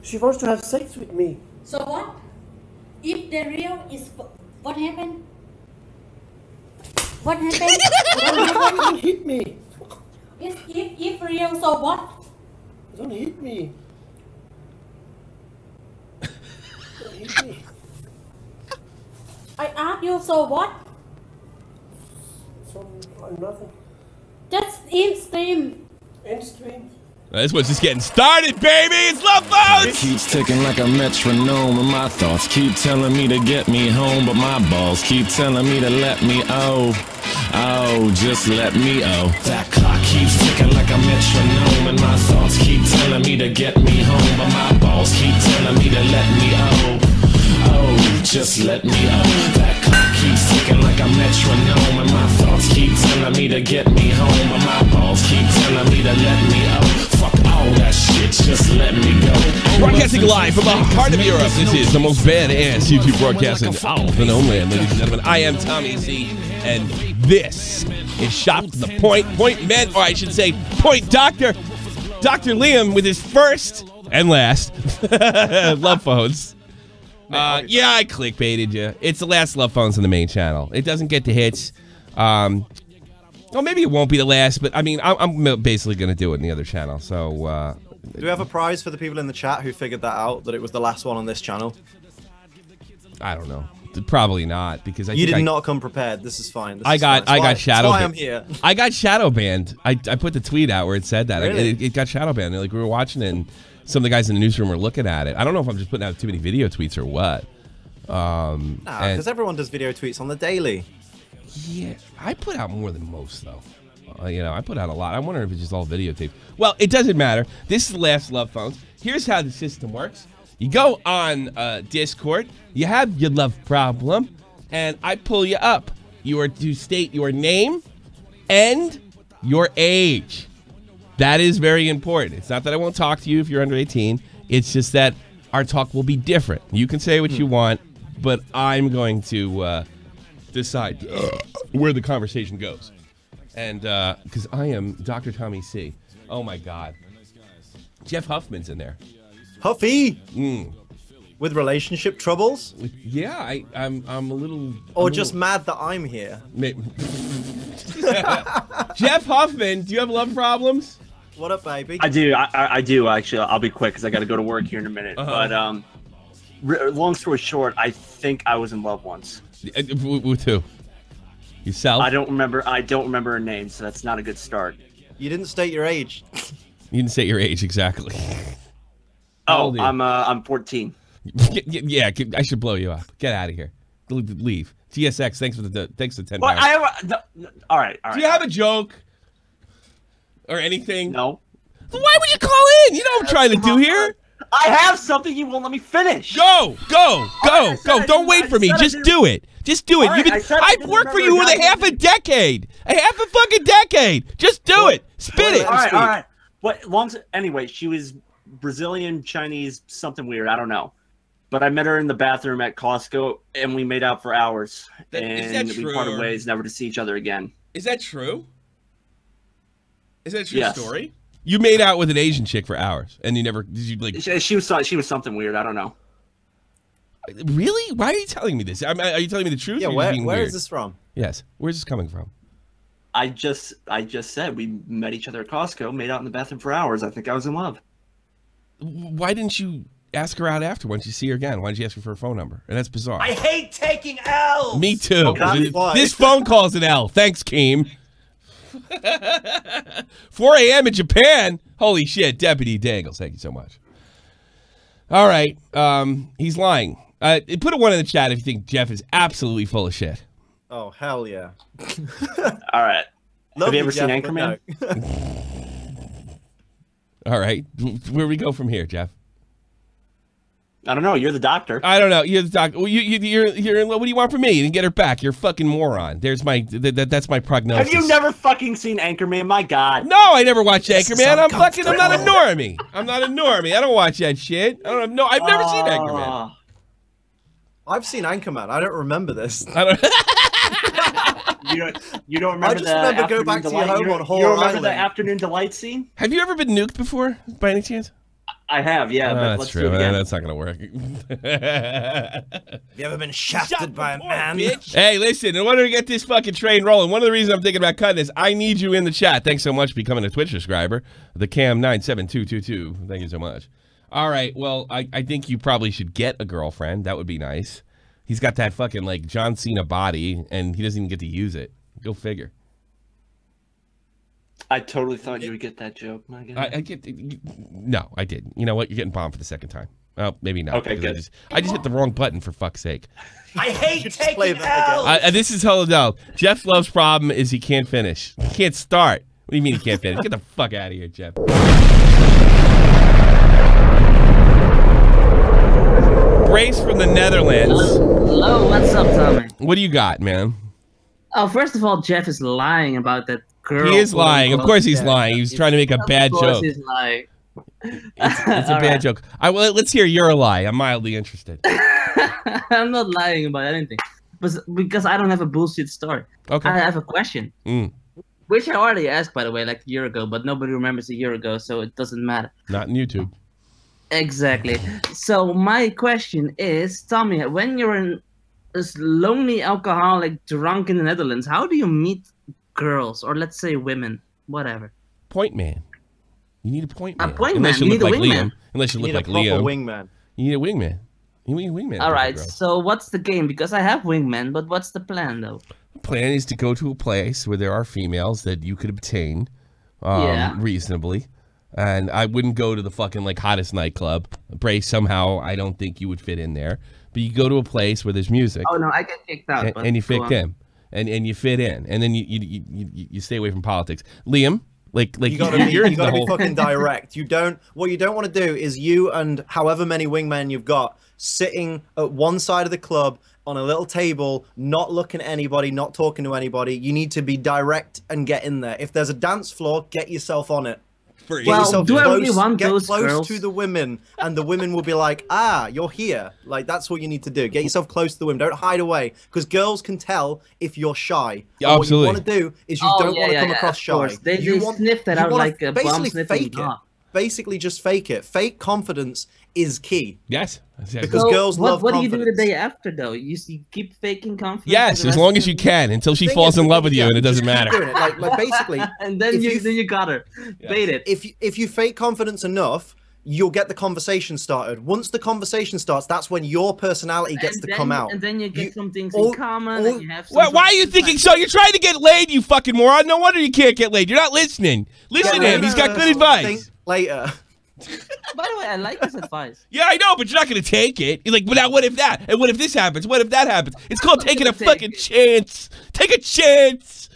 She wants to have sex with me. So what? If the real is what happened? What happened? Don't hit me. If real, so what? Don't hit me. Don't hit me. I asked you, so what? So nothing. That's in stream. In stream. This one's just getting started, baby! It's Love Phones! It keeps ticking like a metronome, and my thoughts keep telling me to get me home, but my balls keep telling me to let me just let me That clock keeps ticking like a metronome, and my thoughts keep telling me to get me home, but my balls keep telling me to let me just let me That clock keeps ticking like a metronome, and my thoughts keep telling me to get me home, but my balls keep telling me to let me Fuck all that shit, just let me go. Broadcasting live from the heart of Europe, this is the most badass YouTube broadcast in all the known land, ladies and gentlemen. I am Tommy C, and this is Shop to the Point Men, or I should say, Point Doctor. Dr. Liam with his first and last Love Phones. Yeah, I clickbaited you. It's the last Love Phones on the main channel. It doesn't get the hits. Well, maybe it won't be the last, but I mean, I'm basically going to do it in the other channel. So, do we have a prize for the people in the chat who figured that out, that it was the last one on this channel? I don't know. Probably not, because you did not come prepared. This is fine. I got shadow. That's why I'm here. I got shadow banned. I put the tweet out where it said that. Really? It got shadow banned. Like, we were watching it, and some of the guys in the newsroom were looking at it. I don't know if I'm just putting out too many video tweets or what. Nah, because everyone does video tweets on the daily. Yeah, I put out more than most, though. You know, I put out a lot. I wonder if it's just all videotape. Well, it doesn't matter. This is the last Love Phones. Here's how the system works. You go on Discord. You have your love problem, and I pull you up. You are to state your name and your age. That is very important. It's not that I won't talk to you if you're under 18. It's just that our talk will be different. You can say what you want, but I'm going to decide where the conversation goes. And because I am Dr. Tommy C. Oh my God. Jeff Huffman's in there. Huffy! With relationship troubles? Yeah, I'm a little... Or just mad that I'm here. Jeff Huffman, do you have love problems? What up, baby? I do. I do, actually. I'll be quick because I got to go to work here in a minute. But long story short, I think I was in love once. With who? Yourself? I don't remember her name, so that's not a good start. You didn't state your age. You didn't state your age, exactly. Oh, I'm 14. Yeah, I should blow you up. Get out of here. Leave. GSX, thanks for the $10. Well, all right. Do you have a joke or anything? No. Why would you call in? You know what I'm trying to do here. I have something. You won't let me finish. Go. Don't wait for me. Just do it. Just do it. I've worked for you with a half a decade. A half a fucking decade. Just do it. Spit it. All right. Anyway, she was Brazilian, Chinese, something weird. I don't know. But I met her in the bathroom at Costco, and we made out for hours. And we parted ways, never to see each other again. Is that true? Is that a true Yes. story? You made out with an Asian chick for hours, and you never did. You like? She was something weird. I don't know. Really? Why are you telling me this? Are you telling me the truth? Yeah. Or Where is this from? Yes. Where's this coming from? I just said we met each other at Costco, made out in the bathroom for hours. I think I was in love. Why didn't you ask her out after once you see her again? Why didn't you ask her for her phone number? And that's bizarre. I hate taking L's. Me too. Okay. This phone call's an L. Thanks, Keem. 4 a.m. in Japan. Holy shit, Deputy Dangles. Thank you so much. All right. He's lying. Put a 1 in the chat if you think Jeff is absolutely full of shit. Oh, hell yeah. All right. Have you ever seen Jeff, Anchorman? No. All right. Where do we go from here, Jeff? I don't know. You're the doctor. I don't know. You're the doctor. Well, you're in love. What do you want from me? You didn't get her back. You're a fucking moron. There's my that's my prognosis. Have you never fucking seen Anchorman? My God. No, I never watched Anchorman. I'm not a normie. I'm not a normie. I don't watch that shit. I don't know. I've never seen Anchorman. I've seen Anchorman. I don't remember this. I don't. You don't remember I just remember go back to your home on Whore You don't remember Island. the Afternoon Delight scene? Have you ever been nuked before, by any chance? I have, yeah. But That's let's true. do it again. That's not gonna work. Have you ever been shafted by a man? Hey, listen, in order to get this fucking train rolling, one of the reasons I'm thinking about cutting this, I need you in the chat. Thanks so much for becoming a Twitch subscriber. The Cam97222. Thank you so much. All right, well, I think you probably should get a girlfriend. That would be nice. He's got that fucking, like, John Cena body, and he doesn't even get to use it. Go figure. I totally thought you would get that joke. My God. I get. No, I didn't. You know what? You're getting bombed for the second time. Well, maybe not. Okay, good. I just hit the wrong button, for fuck's sake. I hate taking that L's. This is no. Jeff Love's problem is he can't finish. He can't start. What do you mean he can't finish? Get the fuck out of here, Jeff. Brace from the Netherlands. Hello, what's up, Tommy? What do you got, man? Oh, first of all, Jeff is lying about that girl. He is lying. Of course he's lying. He's trying to make a bad joke. Of course he's lying. It's a bad joke. Let's hear your lie. I'm mildly interested. I'm not lying about anything. Because I don't have a bullshit story. Okay. I have a question. Which I already asked, by the way, like a year ago, but nobody remembers a year ago, so it doesn't matter. Not in YouTube. Exactly. So my question is, Tommy, when you're in this lonely alcoholic drunk in the Netherlands, how do you meet girls, or let's say women, whatever? Point man. You need a point man. A point Unless man. you You look need like a Liam. wingman. Unless you look like You need a proper Liam. wingman. You need a wingman. You need a wingman. All right. So what's the game? Because I have wingmen, but what's the plan though? The plan is to go to a place where there are females that you could obtain reasonably. And I wouldn't go to the fucking like hottest nightclub. Brace, somehow I don't think you would fit in there. But you go to a place where there's music. Oh no, I get kicked out. And you fit in. And you fit in. And then you stay away from politics. Liam, like you gotta be fucking direct. What you don't want to do is you and however many wingmen you've got sitting at one side of the club on a little table, not looking at anybody, not talking to anybody. You need to be direct and get in there. If there's a dance floor, get yourself on it. Well, do I really want get those close girls? to the women, and the women will be like, "Ah, you're here." Like that's what you need to do. Get yourself close to the women. Don't hide away, because girls can tell if you're shy. Yeah, what you want to do is you don't want to come across shy. They sniff that out like a bomb sniffing dog. Basically, just fake it. Fake confidence is key. Yes. Because girls love confidence. What do you do the day after, though? You keep faking confidence? Yes, as long as you can, until she falls in love with you, and it doesn't matter. Doing it. Like basically, and then you got her. Bait it. If you fake confidence enough, you'll get the conversation started. Once the conversation starts, that's when your personality gets to come out. And then you get some things in common. And you have why are you thinking so? You're trying to get laid, you fucking moron. No wonder you can't get laid. You're not listening. Listen to him. He's got good advice. Think later. By the way, I like this advice. Yeah, I know, but you're not going to take it. You're like, but now what if that? And what if this happens? What if that happens? It's called taking a fucking chance. Take a chance.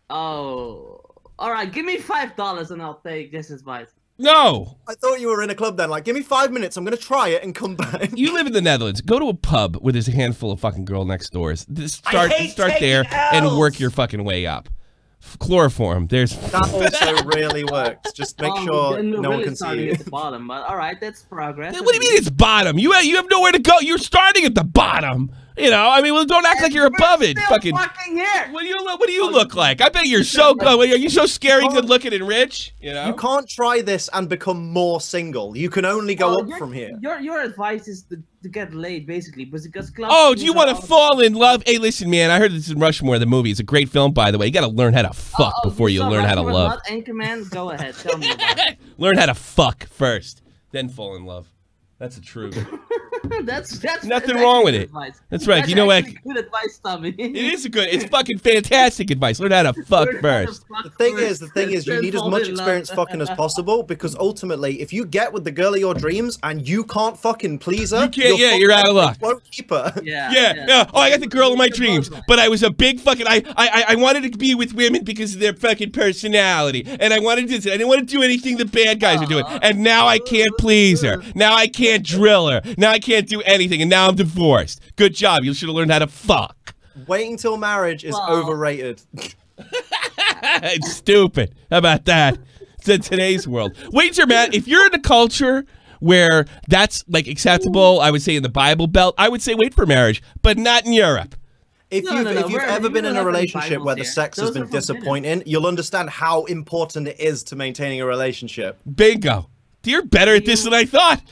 Oh. All right, give me $5 and I'll take this advice. No. I thought you were in a club then. Like, give me 5 minutes. I'm going to try it and come back. You live in the Netherlands. Go to a pub where there's a handful of fucking girl next doors. Start there and work your fucking way up. Chloroform. That also really works. Just make sure no one can see you. At the bottom, but all right, that's progress. What do you mean it's bottom? You have nowhere to go. You're starting at the bottom. You know, I mean, well, don't act like you're above it. Fucking here. What do you look like? I bet you're so good. Are you so scary, good looking, and rich? You know, you can't try this and become more single. You can only go up from here. Your advice is to get laid, basically, because clubs. Oh, do you want to fall in love? Hey, listen, man. I heard this in Rushmore, the movie. It's a great film, by the way. You got to learn how to fuck before you learn how to love. Anchorman, go ahead. Tell me about it. Learn how to fuck first, then fall in love. That's the truth. that's nothing wrong with it. Advice. That's right. You know what? Good advice, Tommy. It is good. It's fucking fantastic advice. Learn how to fuck first. The thing is, you need as much experience fucking as possible, because ultimately, if you get with the girl of your dreams and you can't fucking please her, you're out of luck. Won't keep her. Yeah. Oh, I got the girl of my dreams, but I was a big fucking. I wanted to be with women because of their fucking personality, and I wanted to. I didn't want to do anything the bad guys are doing, and now I can't please her. Now I can't drill her. Now I can't do anything, and now I'm divorced. Good job. You should have learned how to fuck. Waiting till marriage is overrated. It's stupid. How about that? It's in today's world. Wait, sir, man. If you're in a culture where that's like acceptable, I would say in the Bible Belt, I would say wait for marriage, but not in Europe. If you've ever been in a relationship where the sex has been disappointing, you'll understand how important it is to maintaining a relationship. Bingo. You're better at this than I thought.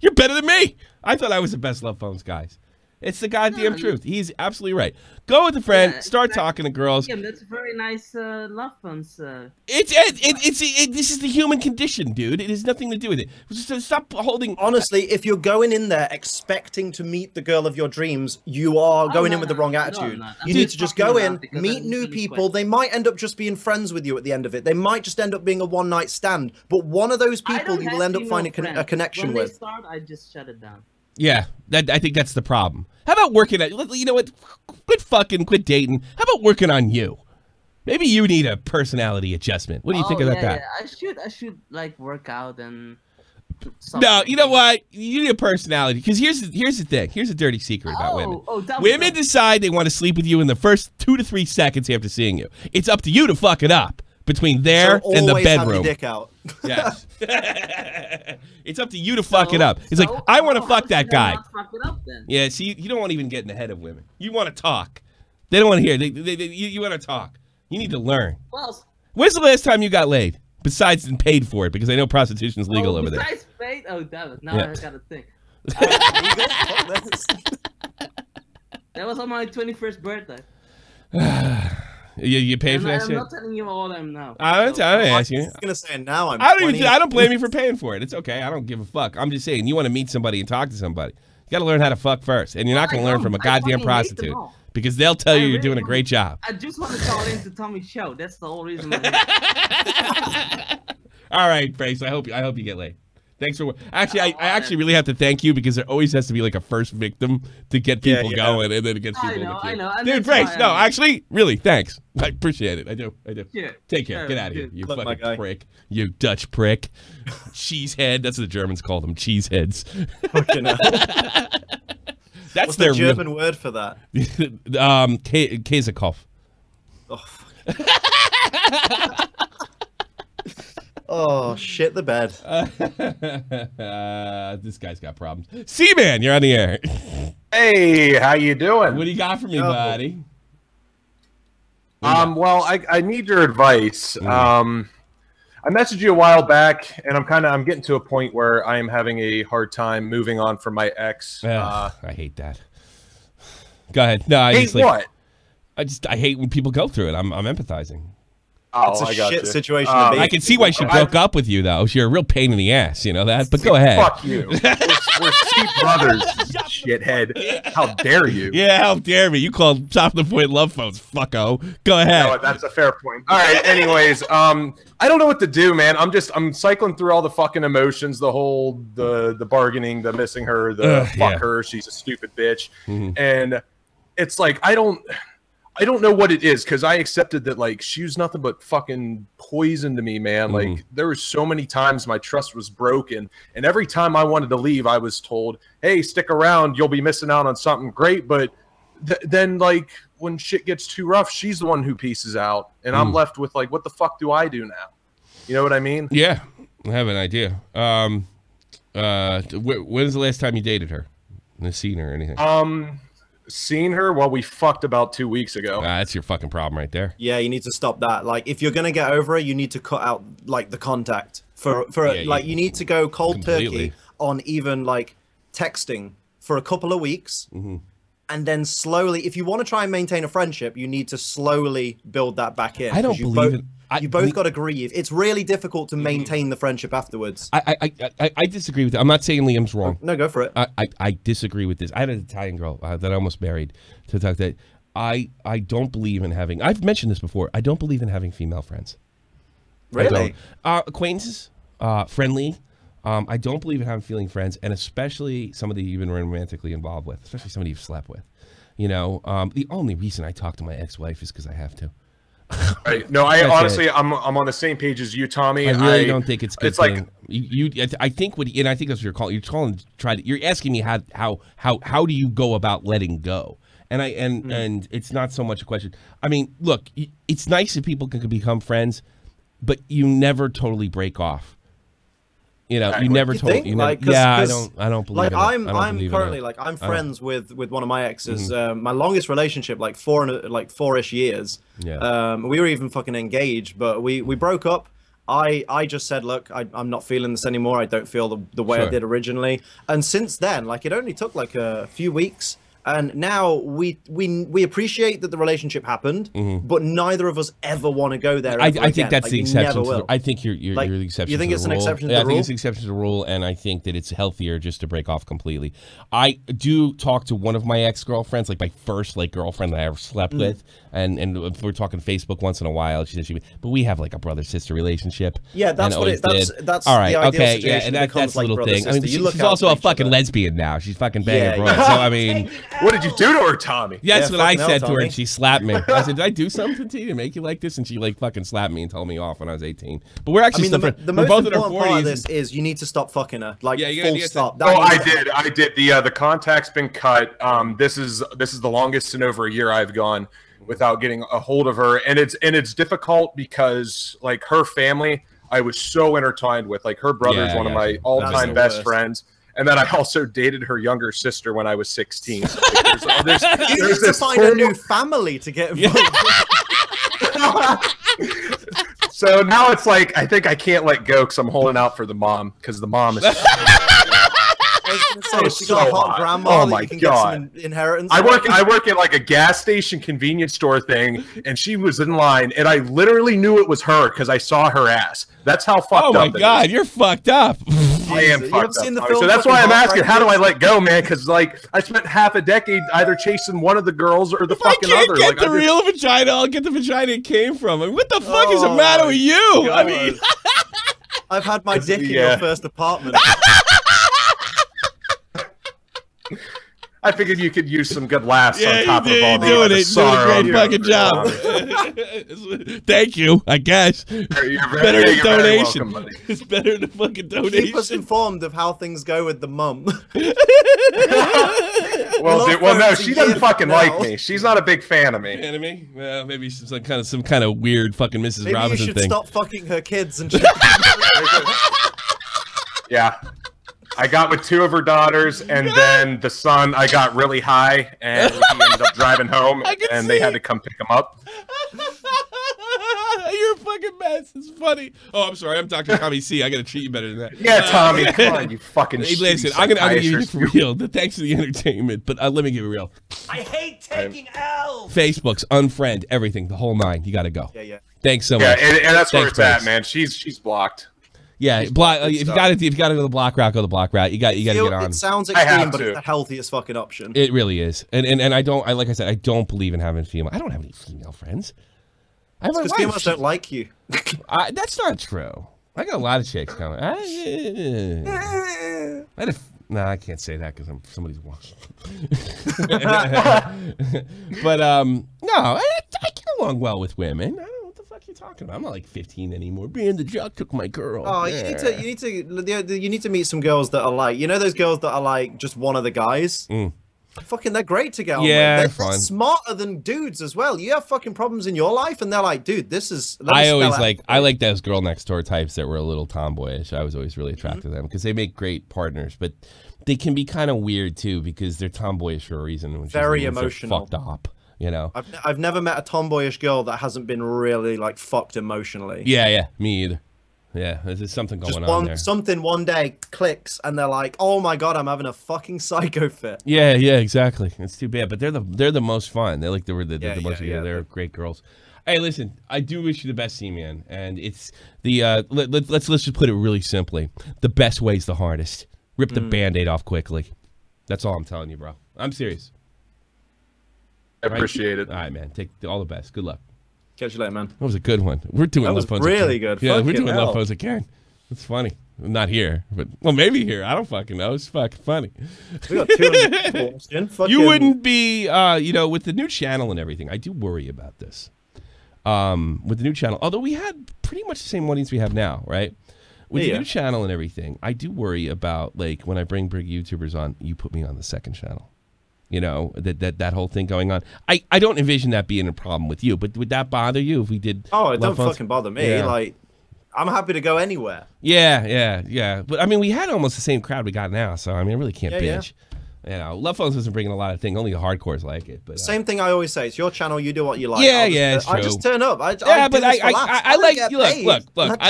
You're better than me. I thought I was the best love phones, guys. It's the goddamn truth. He's absolutely right. Go with a friend. Start talking to girls. Yeah, that's very nice love phones. This is the human condition, dude. It has nothing to do with it. Just stop holding. Honestly, if you're going in there expecting to meet the girl of your dreams, you are going in with the wrong attitude. You need to just go in, meet new people. They might end up just being friends with you at the end of it. They might just end up being a one-night stand. But one of those people you will end up finding a connection with. When they start, I just shut it down. Yeah, I think that's the problem. How about working at, you know what, quit dating. How about working on you? Maybe you need a personality adjustment. What do you think about that? Yeah. I should like work out and No, you know what? You need a personality. Because here's the thing. Here's a dirty secret about women. Women decide they want to sleep with you in the first 2 to 3 seconds after seeing you. It's up to you to fuck it up between there and the bedroom. Have your dick out. Yes. It's up to you to fuck it up. It's like, I want to fuck that guy. Fuck it up, then? Yeah, see, you don't want to even get in the head of women. You want to talk. They don't want to hear. You want to talk. You need to learn. Well, when's the last time you got laid? Besides and paid for it, because I know prostitution is legal over there. Besides paid? Oh, damn it. Now I got to think. That was on my 21st birthday. You paid for that shit? I'm not telling you all I'm now. I didn't ask you. I was gonna say now I'm. I don't blame you for paying for it. It's okay. I don't give a fuck. I'm just saying, you want to meet somebody and talk to somebody. You got to learn how to fuck first, and you're not going to learn from a goddamn prostitute because they'll tell you you're doing a great job. I just want to call into Tommy's show. That's the whole reason. All right, Brace. I hope you get laid. Thanks for actually. I actually really have to thank you because there always has to be like a first victim to get people going, and then it gets people. I know. Dude, Brace. No, actually, really, thanks. I appreciate it. I do. Yeah. Take care. Get out of here, you fucking prick. You Dutch prick. Cheesehead. That's what the Germans call them. Cheeseheads. That's What's their the German word for that? Käsekopf. Oh, shit the bed. This guy's got problems. Seaman, you're on the air. Hey, how you doing? What do you got for me, buddy? Well, I need your advice. I messaged you a while back, and I'm getting to a point where I am having a hard time moving on from my ex. I hate that. Go ahead. No, I hate what? I hate when people go through it. I'm empathizing. It's a shit situation to be. I can see why she broke up with you, though. You're a real pain in the ass, you know that? But go ahead. Fuck you. We're cheap brothers, shithead. How dare you? Yeah, how dare me? You called top of the point love phones, fucko. Go ahead. No, that's a fair point. All right, anyways, I don't know what to do, man. I'm cycling through all the fucking emotions, the bargaining, the missing her, the fuck her, she's a stupid bitch. And it's like I don't know what it is because I accepted that like she was nothing but fucking poison to me, man. Like there were so many times my trust was broken, and every time I wanted to leave, I was told, "Hey, stick around. You'll be missing out on something great." But then, like when shit gets too rough, she's the one who pieces out, and I'm left with like, what the fuck do I do now? You know what I mean? Yeah, I have an idea. When's the last time you dated her? Seen her or anything? Seen her? Well, we fucked about 2 weeks ago. That's your fucking problem right there. Yeah, you need to stop that. Like, if you're gonna get over her, you need to cut out like the contact you need to go cold turkey on even like texting for a couple of weeks, and then slowly, if you want to try and maintain a friendship, you need to slowly build that back in. I don't believe it. You both got to grieve. It's really difficult to maintain the friendship afterwards. I disagree with that. I'm not saying Liam's wrong. No, go for it. I disagree with this. I had an Italian girl that I almost married to talk that I don't believe in having. I've mentioned this before. I don't believe in having female friends. Really? Acquaintances, friendly. I don't believe in having feeling friends, and especially somebody you've been romantically involved with, especially somebody you've slept with. You know, the only reason I talk to my ex-wife is because I have to. Right. No, I honestly, I'm on the same page as you, Tommy. I really don't think it's good. It's like I think and I think that's what you're calling. You're calling you're asking me how do you go about letting go? And and it's not so much a question. I mean, look, it's nice if people can become friends, but you never totally break off. You know, you never told. Yeah, I don't believe. Like I'm currently like I'm friends with one of my exes. My longest relationship, like 4-ish years. Yeah. We were even fucking engaged, but we broke up, I just said, look, I'm not feeling this anymore. I don't feel the way I did originally. And since then, like, it only took like a few weeks. And now we appreciate that the relationship happened, but neither of us ever want to go there. I think that's like, the exception. I think you're the exception. You think to it's the an rule. exception to the rule? I think it's an exception to the rule, and I think that it's healthier just to break off completely. I do talk to one of my ex-girlfriends, like my first like girlfriend that I ever slept with, and if we're talking Facebook once in a while, she said but we have like a brother-sister relationship. Yeah, that's what that's all right. The ideal okay, situation. yeah, and that's a like little thing. I mean, she's also a fucking lesbian now. She's fucking banging broad. So I mean. What did you do to her, Tommy? Yeah, that's what I said to her, and she slapped me. I said, "Did I do something to you to make you like this?" And she like fucking slapped me and told me off when I was 18. But we're actually the most important part of this is you need to stop fucking her. Like, full stop. I did. The contact's been cut. This is the longest in over a year I've gone without getting a hold of her, and it's difficult because like her family, I was so intertwined with. Like her brother's one of my all-time best friends. And then I also dated her younger sister when I was 16. So like, there's you need to find a new family to get involved. So now it's like I think I can't let go because I'm holding out for the mom because the mom is. She got a hot grandma. Oh my god! Get some inheritance. I work at like a gas station convenience store thing, and she was in line, and I literally knew it was her because I saw her ass. That's how fucked up. Oh my god, you're fucked up. I am fucked up. So that's why I'm asking, how do I let go, man? Because like I spent half a decade either chasing one of the girls or the fucking other. If I can't get the real vagina, I'll get the vagina it came from. I mean, what the fuck is the matter with you? God. I mean, I've had my dick in your first apartment. I figured you could use some good laughs on top of all the doing it. sorrow. Doing a great fucking job. Thank you, I guess. You're better than donation. Welcome, it's better than fucking donation. Keep us informed of how things go with the mum. Well, no, she doesn't fucking like me. She's not a big fan of me. Fan of me? Well, maybe she's some kind of weird fucking Mrs. Maybe Robinson you should thing. stop fucking her kids and. Yeah. I got with 2 of her daughters, and then the son, I got really high, and he ended up driving home, and they had to come pick him up. You're a fucking mess. It's funny. Oh, I'm sorry. I'm Dr. Tommy C. I gotta treat you better than that. Yeah, Tommy. Come on, you fucking Hey, listen, I'm gonna give you for real. Thanks for the entertainment, but let me give it real. I hate taking L's. Facebook's unfriend, everything, the whole 9. You gotta go. Yeah. Thanks so much. Yeah, and that's where it's at, man. She's blocked. Yeah, block. If you got to go the block route, go the block route. You got to get on. It sounds extreme, but it's the healthiest fucking option. It really is, and like I said, I don't believe in having female. I don't have any female friends. Because females don't like you. That's not true. I got a lot of chicks coming. No, I can't say that because somebody's watching. But no, I get along well with women. I don't know what the fuck you're talking about. I'm not like 15 anymore. Being the jock took my girl. Oh, you need to meet some girls that are like, you know, those girls that are like just one of the guys. Fucking, they're great to get on with. They're fun. Smarter than dudes as well. You have fucking problems in your life, and they're like, dude, this is. I like those girl next door types that were a little tomboyish. I was always really attracted to them because they make great partners, but they can be kind of weird too because they're tomboyish for a reason. Very emotional. Fucked up, you know. I've never met a tomboyish girl that hasn't been really like fucked emotionally. Yeah, me either. Yeah, there's something going on there. Something one day clicks, and they're like, "Oh my god, I'm having a fucking psycho fit." Yeah, exactly. It's too bad, but they're the most fun. They're like the most. They're great girls. Hey, listen, I do wish you the best, C-Man, and it's the let's just put it really simply. The best way's the hardest. Rip the Band-Aid off quickly. That's all I'm telling you, bro. I'm serious. I appreciate it. All right, man. Take all the best. Good luck. Catch you later, man. That was a good one. We're doing love phones. Really good. Yeah, we're doing love phones again. It's funny. Not here, but well, maybe here. I don't fucking know. It's fucking funny. We got 200 people. You wouldn't be, with the new channel and everything. I do worry about this. With the new channel, although we had pretty much the same audience we have now, right? With the new channel and everything, I do worry about like when I bring big YouTubers on, you put me on the second channel. You know, that whole thing going on. I don't envision that being a problem with you, but would that bother you if we did? Oh, it don't fucking bother me. Yeah. Like, I'm happy to go anywhere. Yeah. But I mean, we had almost the same crowd we got now, so I mean, I really can't bitch. You know, Love Phones isn't bringing a lot of things. Only the hardcores like it. But same thing I always say. It's your channel. You do what you like. Yeah, it's true. I just turn up. I like. Look.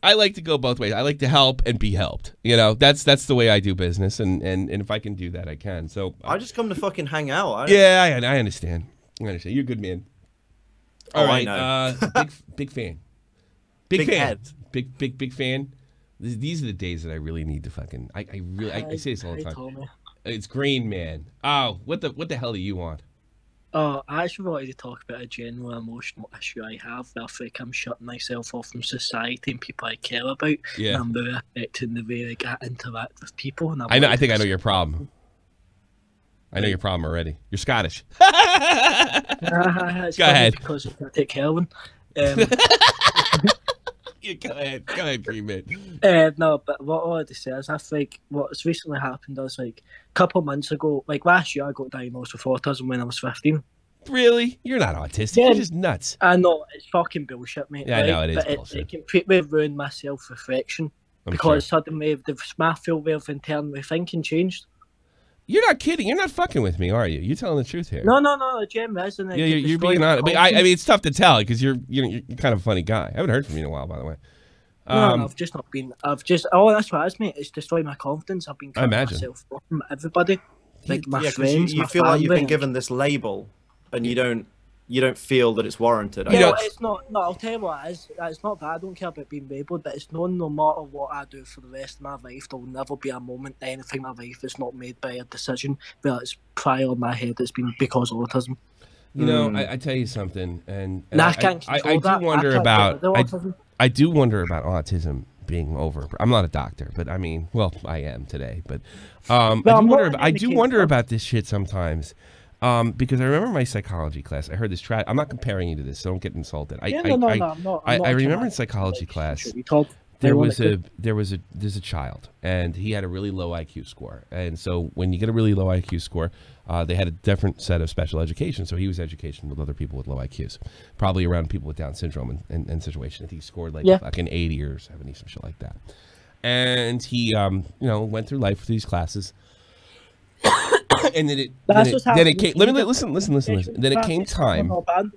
I like to go both ways. I like to help and be helped. You know, that's the way I do business, and if I can do that, I can. So I just come to fucking hang out. I understand. I understand. You're a good man. All right. I know. Big fan. Big fan. head. Big fan. These are the days that I really need to fucking. I say this all the time. Tommy. It's Green Man. Oh, what the hell do you want? I actually wanted to talk about a general emotional issue I have. I think I'm shutting myself off from society and people I care about. Yeah. And I'm very affecting the way I interact with people. And I think I know your problem. I know your problem already. You're Scottish. Go ahead. Because I take care of one. Go ahead, Green Man. No, but what I wanted to say is I think what's recently happened is like a couple of months ago, like last year I got diagnosed with autism when I was 15. Really? You're not autistic. Yeah. You're just nuts. I know, it's fucking bullshit, mate. Yeah, right? I know, it is but bullshit. It completely ruined my self-reflection because suddenly my full way of internally thinking changed. You're not kidding. You're not fucking with me, are you? You're telling the truth here. No, Jim, isn't it? Yeah, you're being honest. But I mean, it's tough to tell because you're kind of a funny guy. I haven't heard from you in a while, by the way. No, I've just not been. Oh, that's what it is, mate. It's destroyed my confidence. I've been cutting myself off from everybody, like my friends. You feel like you've been given this label, and you don't feel that it's warranted. Yeah, it's not. No, I'll tell you what it is. It's not that I don't care about being labelled, but it's no matter what I do for the rest of my life, there'll never be a moment anything in my life that's not made by a decision where it's prior in my head. It's been because of autism. You know, I tell you something, and I do wonder about autism being over. I'm not a doctor, but I mean, well, I am today. But I do wonder about this shit sometimes. Because I remember my psychology class. I heard this I'm not comparing you to this, so don't get insulted. I remember in psychology class there's a child, and he had a really low IQ score. And so when you get a really low IQ score, they had a different set of special education. So he was education with other people with low IQs, probably around people with Down syndrome and situation. I think he scored like fucking 80 or 70, some shit like that. And he went through life with these classes. And then it came. Listen. Then it came time. Hold on.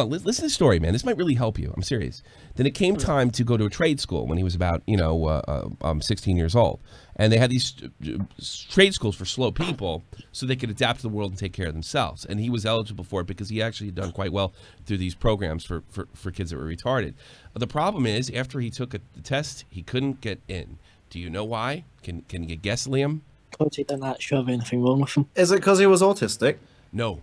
Listen to the story, man. This might really help you. I'm serious. Then it came time to go to a trade school when he was about 16 years old, and they had these trade schools for slow people so they could adapt to the world and take care of themselves. And he was eligible for it because he actually had done quite well through these programs for kids that were retarded. The problem is after he took the test, he couldn't get in. Do you know why? Can you guess, Liam? Because he didn't actually have anything wrong with him. Is it because he was autistic? No.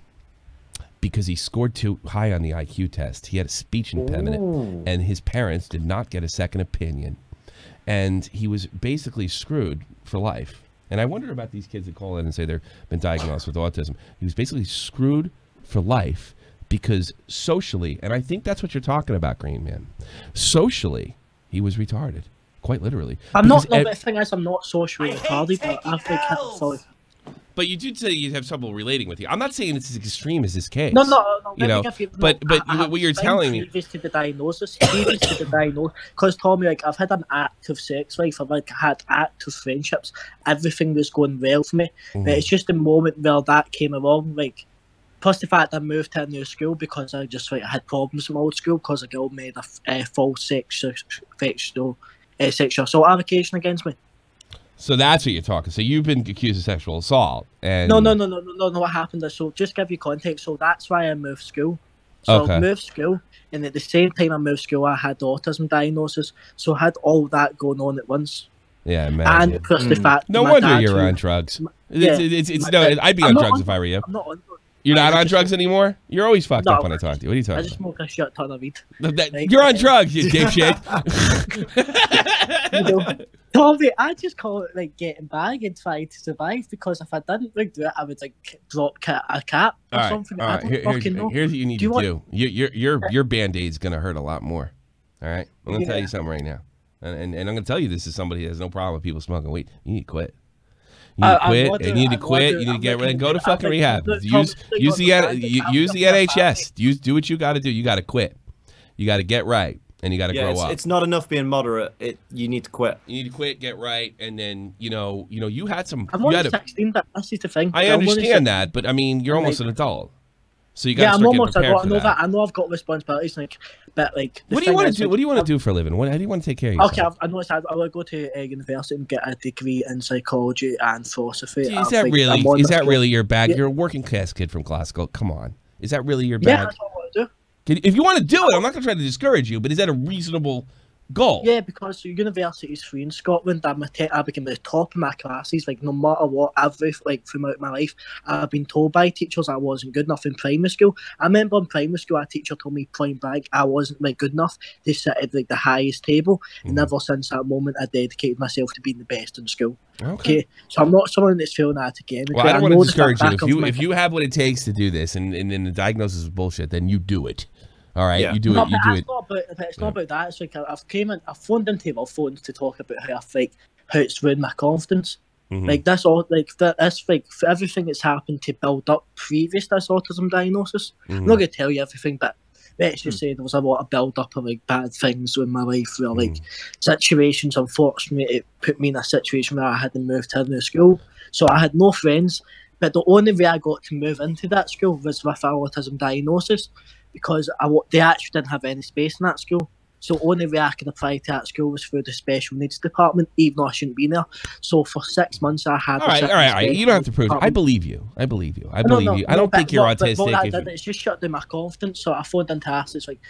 Because he scored too high on the IQ test. He had a speech impediment, and his parents did not get a second opinion. And he was basically screwed for life. And I wonder about these kids that call in and say they've been diagnosed with autism. He was basically screwed for life because socially, and I think that's what you're talking about, Green Man. Socially, he was retarded. Quite literally. But the thing is, I'm not socially retarded, but I think I thought. But you did say you have trouble relating with you. I'm not saying it's as extreme as this case. No. But what you're telling me. Previous to the diagnosis, because Tommy, like, I've had an active sex life. I've had active friendships. Everything was going well for me. But it's just the moment where that came along, like. Plus the fact I moved to a new school because I just I had problems in my old school because a girl made a false sexual assault allegation against me. So that's what you're talking. So you've been accused of sexual assault, and no. What happened is, so just give you context. So that's why I moved school. So I moved school, and at the same time I moved school, I had the autism diagnosis. So I had all that going on at once. Yeah, man. And plus the fact. No wonder you're on drugs. I'd be on drugs if I were you. I'm not on drugs. You're not on drugs anymore? You're always fucked up when I talk to you. What are you talking about? I just smoke a shit ton of weed. You're on drugs, you dipshit. Tommy, I just call it like getting back and trying to survive because if I didn't do it, I would like drop a cap or something. All right. Here's what you need to do. Your Band-Aid's going to hurt a lot more. All right? I'm going to tell you something right now. And I'm going to tell you this is somebody who has no problem with people smoking weed. You need to quit. You need to quit. You need to get rid. Go to fucking rehab. Use the NHS. Do what you got to do. You got to quit. You got to get right. and you got to grow up. It's not enough being moderate. You need to quit. You need to quit, get right, and then you had some. I'm only 16, but that's just the thing. I understand that, but I mean, you're almost an adult, so you got to start getting prepared for that. I know I've got responsibilities, but what do you want to do? What do you want to do for a living? How do you want to take care of yourself? Okay, I know. I will go to university and get a degree in psychology and philosophy. Is that really your bag? You're a working class kid from Glasgow. Come on, is that really your bag? Yeah, that's what I want to do. If you want to do it, I'm not going to try to discourage you, but is that a reasonable goal? Yeah, because university is free in Scotland. I became the top of my classes. Like, no matter what, throughout my life, I've been told by teachers I wasn't good enough in primary school. I remember in primary school, a teacher told me point blank I wasn't good enough to sit at the highest table. And ever since that moment, I dedicated myself to being the best in school. Okay, so I'm not someone that's feeling that again. Well, I don't want to discourage you. If you have what it takes to do this, and the diagnosis is bullshit, then you do it. All right, you do it. You do it. It's not about that. It's like I've phoned into my phones to talk about how it's ruined my confidence. Like that's all. That's for everything that's happened to build up previous to this autism diagnosis. I'm not gonna tell you everything, but let's just say there was a lot of build up of bad things in my life, where situations. Unfortunately, it put me in a situation where I had to move to a new school, so I had no friends. But the only way I got to move into that school was with an autism diagnosis, because they actually didn't have any space in that school. So the only way I could apply to that school was through the special needs department, even though I shouldn't be there. So for 6 months I had... All right. You don't have to prove it. I believe you. I believe you. I don't think you're autistic. It's just shut down my confidence. So I phoned into us. It's like,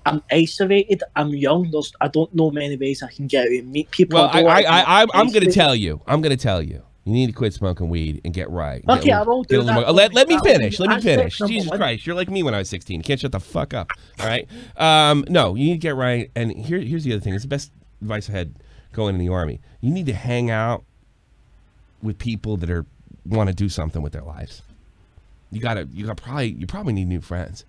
I'm isolated. I'm young. I don't know many ways I can get out and meet people. Well, I'm going to tell you. You need to quit smoking weed and get right. Okay, I won't do that. Let me finish. Jesus Christ, you're like me when I was 16. You can't shut the fuck up. All right? No, you need to get right. And here's the other thing. It's the best advice I had going in the Army. You need to hang out with people that want to do something with their lives. You probably need new friends.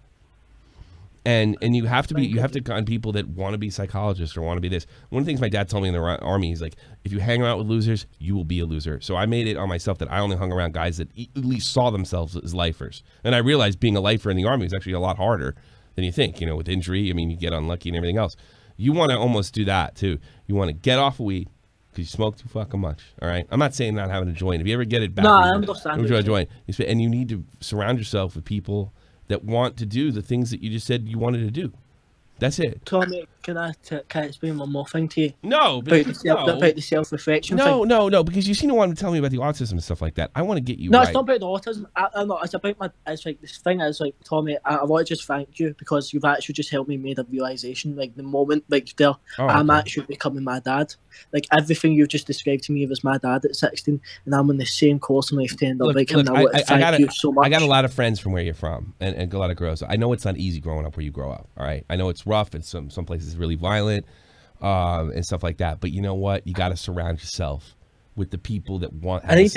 And you have to find people that want to be psychologists or want to be this. One of the things my dad told me in the Army is, like, if you hang out with losers, you will be a loser. So I made it on myself that I only hung around guys that at least saw themselves as lifers. And I realized being a lifer in the Army is actually a lot harder than you think. With injury, I mean, you get unlucky and everything else. You want to almost do that too. You want to get off of weed because you smoke too fucking much. All right. I'm not saying not having a joint. If you ever get it back, I understand. Enjoy a joint. And you need to surround yourself with people that want to do the things that you just said you wanted to do. That's it. Tommy, can I explain one more thing to you? No, about the self-reflection thing. No, because you seem to want to tell me about the autism and stuff like that. I want to get you right. It's not about the autism. It's about it's like this thing is like, Tommy, I want to just thank you because you've actually just helped me make a realization. Like the moment, I'm actually becoming my dad. Like everything you've just described to me was my dad at 16, and I'm on the same course in life to end up like him. I thank you so much. I got a lot of friends from where you're from, and a lot of girls. I know it's not easy growing up where you grow up. All right, I know it's rough, and some places really violent, and stuff like that. But you know what? You got to surround yourself with the people that want. I need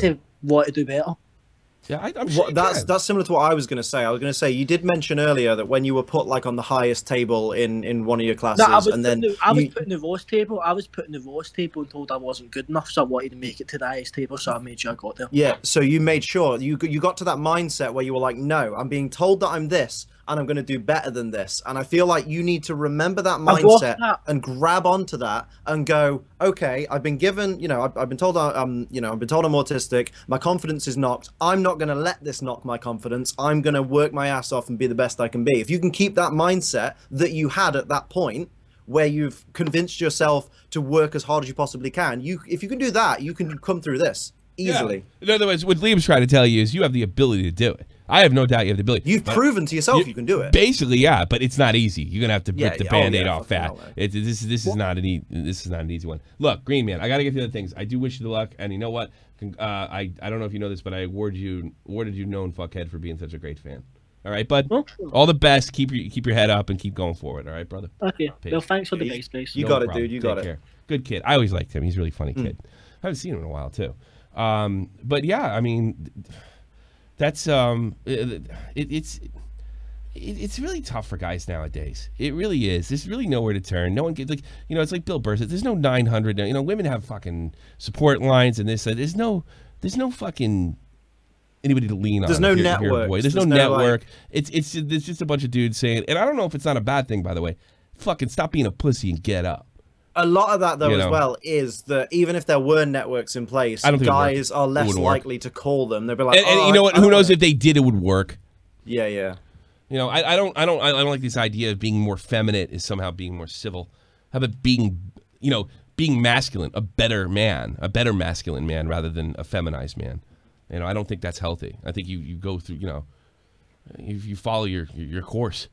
to want to do better. Yeah, I'm sure that's similar to what I was going to say. I was going to say you did mention earlier that when you were put on the highest table in one of your classes, I was put in the roast table. I was put in the roast table and told I wasn't good enough, so I wanted to make it to the highest table. So I made sure I got there. Yeah, so you made sure you got to that mindset where you were like, no, I'm being told that I'm this, and I'm going to do better than this. And I feel like you need to remember that mindset and grab onto that and go, okay, I've been given, I've been told I'm autistic. My confidence is knocked. I'm not going to let this knock my confidence. I'm going to work my ass off and be the best I can be. If you can keep that mindset that you had at that point, where you've convinced yourself to work as hard as you possibly can, if you can do that, you can come through this easily. Yeah. In other words, what Liam's trying to tell you is you have the ability to do it. I have no doubt you have the ability. You've proven to yourself you can do it. Basically, yeah, but it's not easy. You're gonna have to rip the Band-Aid off fat. This is not an easy one. Look, Green Man, I gotta get to the other things. I do wish you the luck, and you know what? I don't know if you know this, but I awarded you known fuckhead for being such a great fan. All right, bud. All the best. Keep your head up and keep going forward. All right, brother. Okay. Well, thanks for the base, please. You got it, dude. You got it. Good kid. I always liked him. He's a really funny kid. I haven't seen him in a while too. But yeah, I mean, that's it's really tough for guys nowadays. It really is. There's really nowhere to turn. No one gets it's like Bill Burr said. There's no 900. Women have fucking support lines and this. There's no fucking anybody to lean on. There's no network. There's no network. It's just a bunch of dudes saying, and I don't know if it's not a bad thing, by the way. fucking stop being a pussy and get up. A lot of that, though, You as know? well, is that even if there were networks in place, I don't think it would work. guys are less wouldn't work. likely to call them. They'll be like, And you know what? Who knows if they did, it would work. Yeah, yeah. You know, I don't like this idea of being more feminine is somehow being more civil. How about being, you know, being masculine, a better masculine man rather than a feminized man. You know, I don't think that's healthy. I think you go through, you know, you follow your course.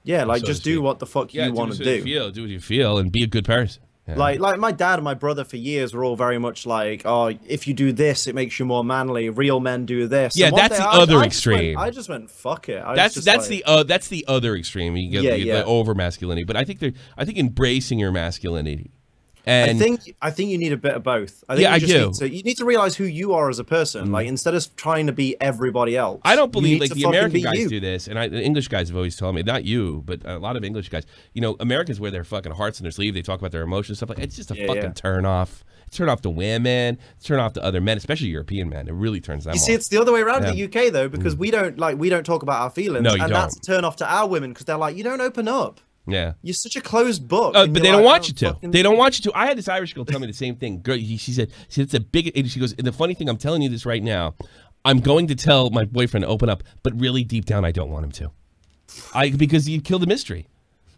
Yeah, like so just do what the fuck you want to do. Do what you feel, and be a good person. Yeah. Like my dad and my brother for years were all very much like, oh, if you do this, it makes you more manly. Real men do this. Yeah, that's the other extreme. I just went fuck it. That's the other extreme. You get the over masculinity, but I think embracing your masculinity. And I think you need a bit of both. I think you need to realize who you are as a person. Like instead of trying to be everybody else. I don't believe like the American guys do this, and the English guys have always told me, not you, but a lot of English guys. You know, Americans wear their fucking hearts in their sleeve. They talk about their emotions, stuff like it's just a fucking turn off. It's turn off to women. It's turn off to other men, especially European men. It really turns them off. You see, it's the other way around in the UK though, because we don't talk about our feelings, no, you and don't. that's a turn off to our women because they're like, you don't open up. Yeah, you're such a closed book. But they don't want you to. They don't want you to. I had this Irish girl tell me the same thing. Girl, she said it's a big. She goes, and the funny thing, I'm telling you this right now. I'm going to tell my boyfriend to open up, but really deep down, I don't want him to. Because you kill the mystery.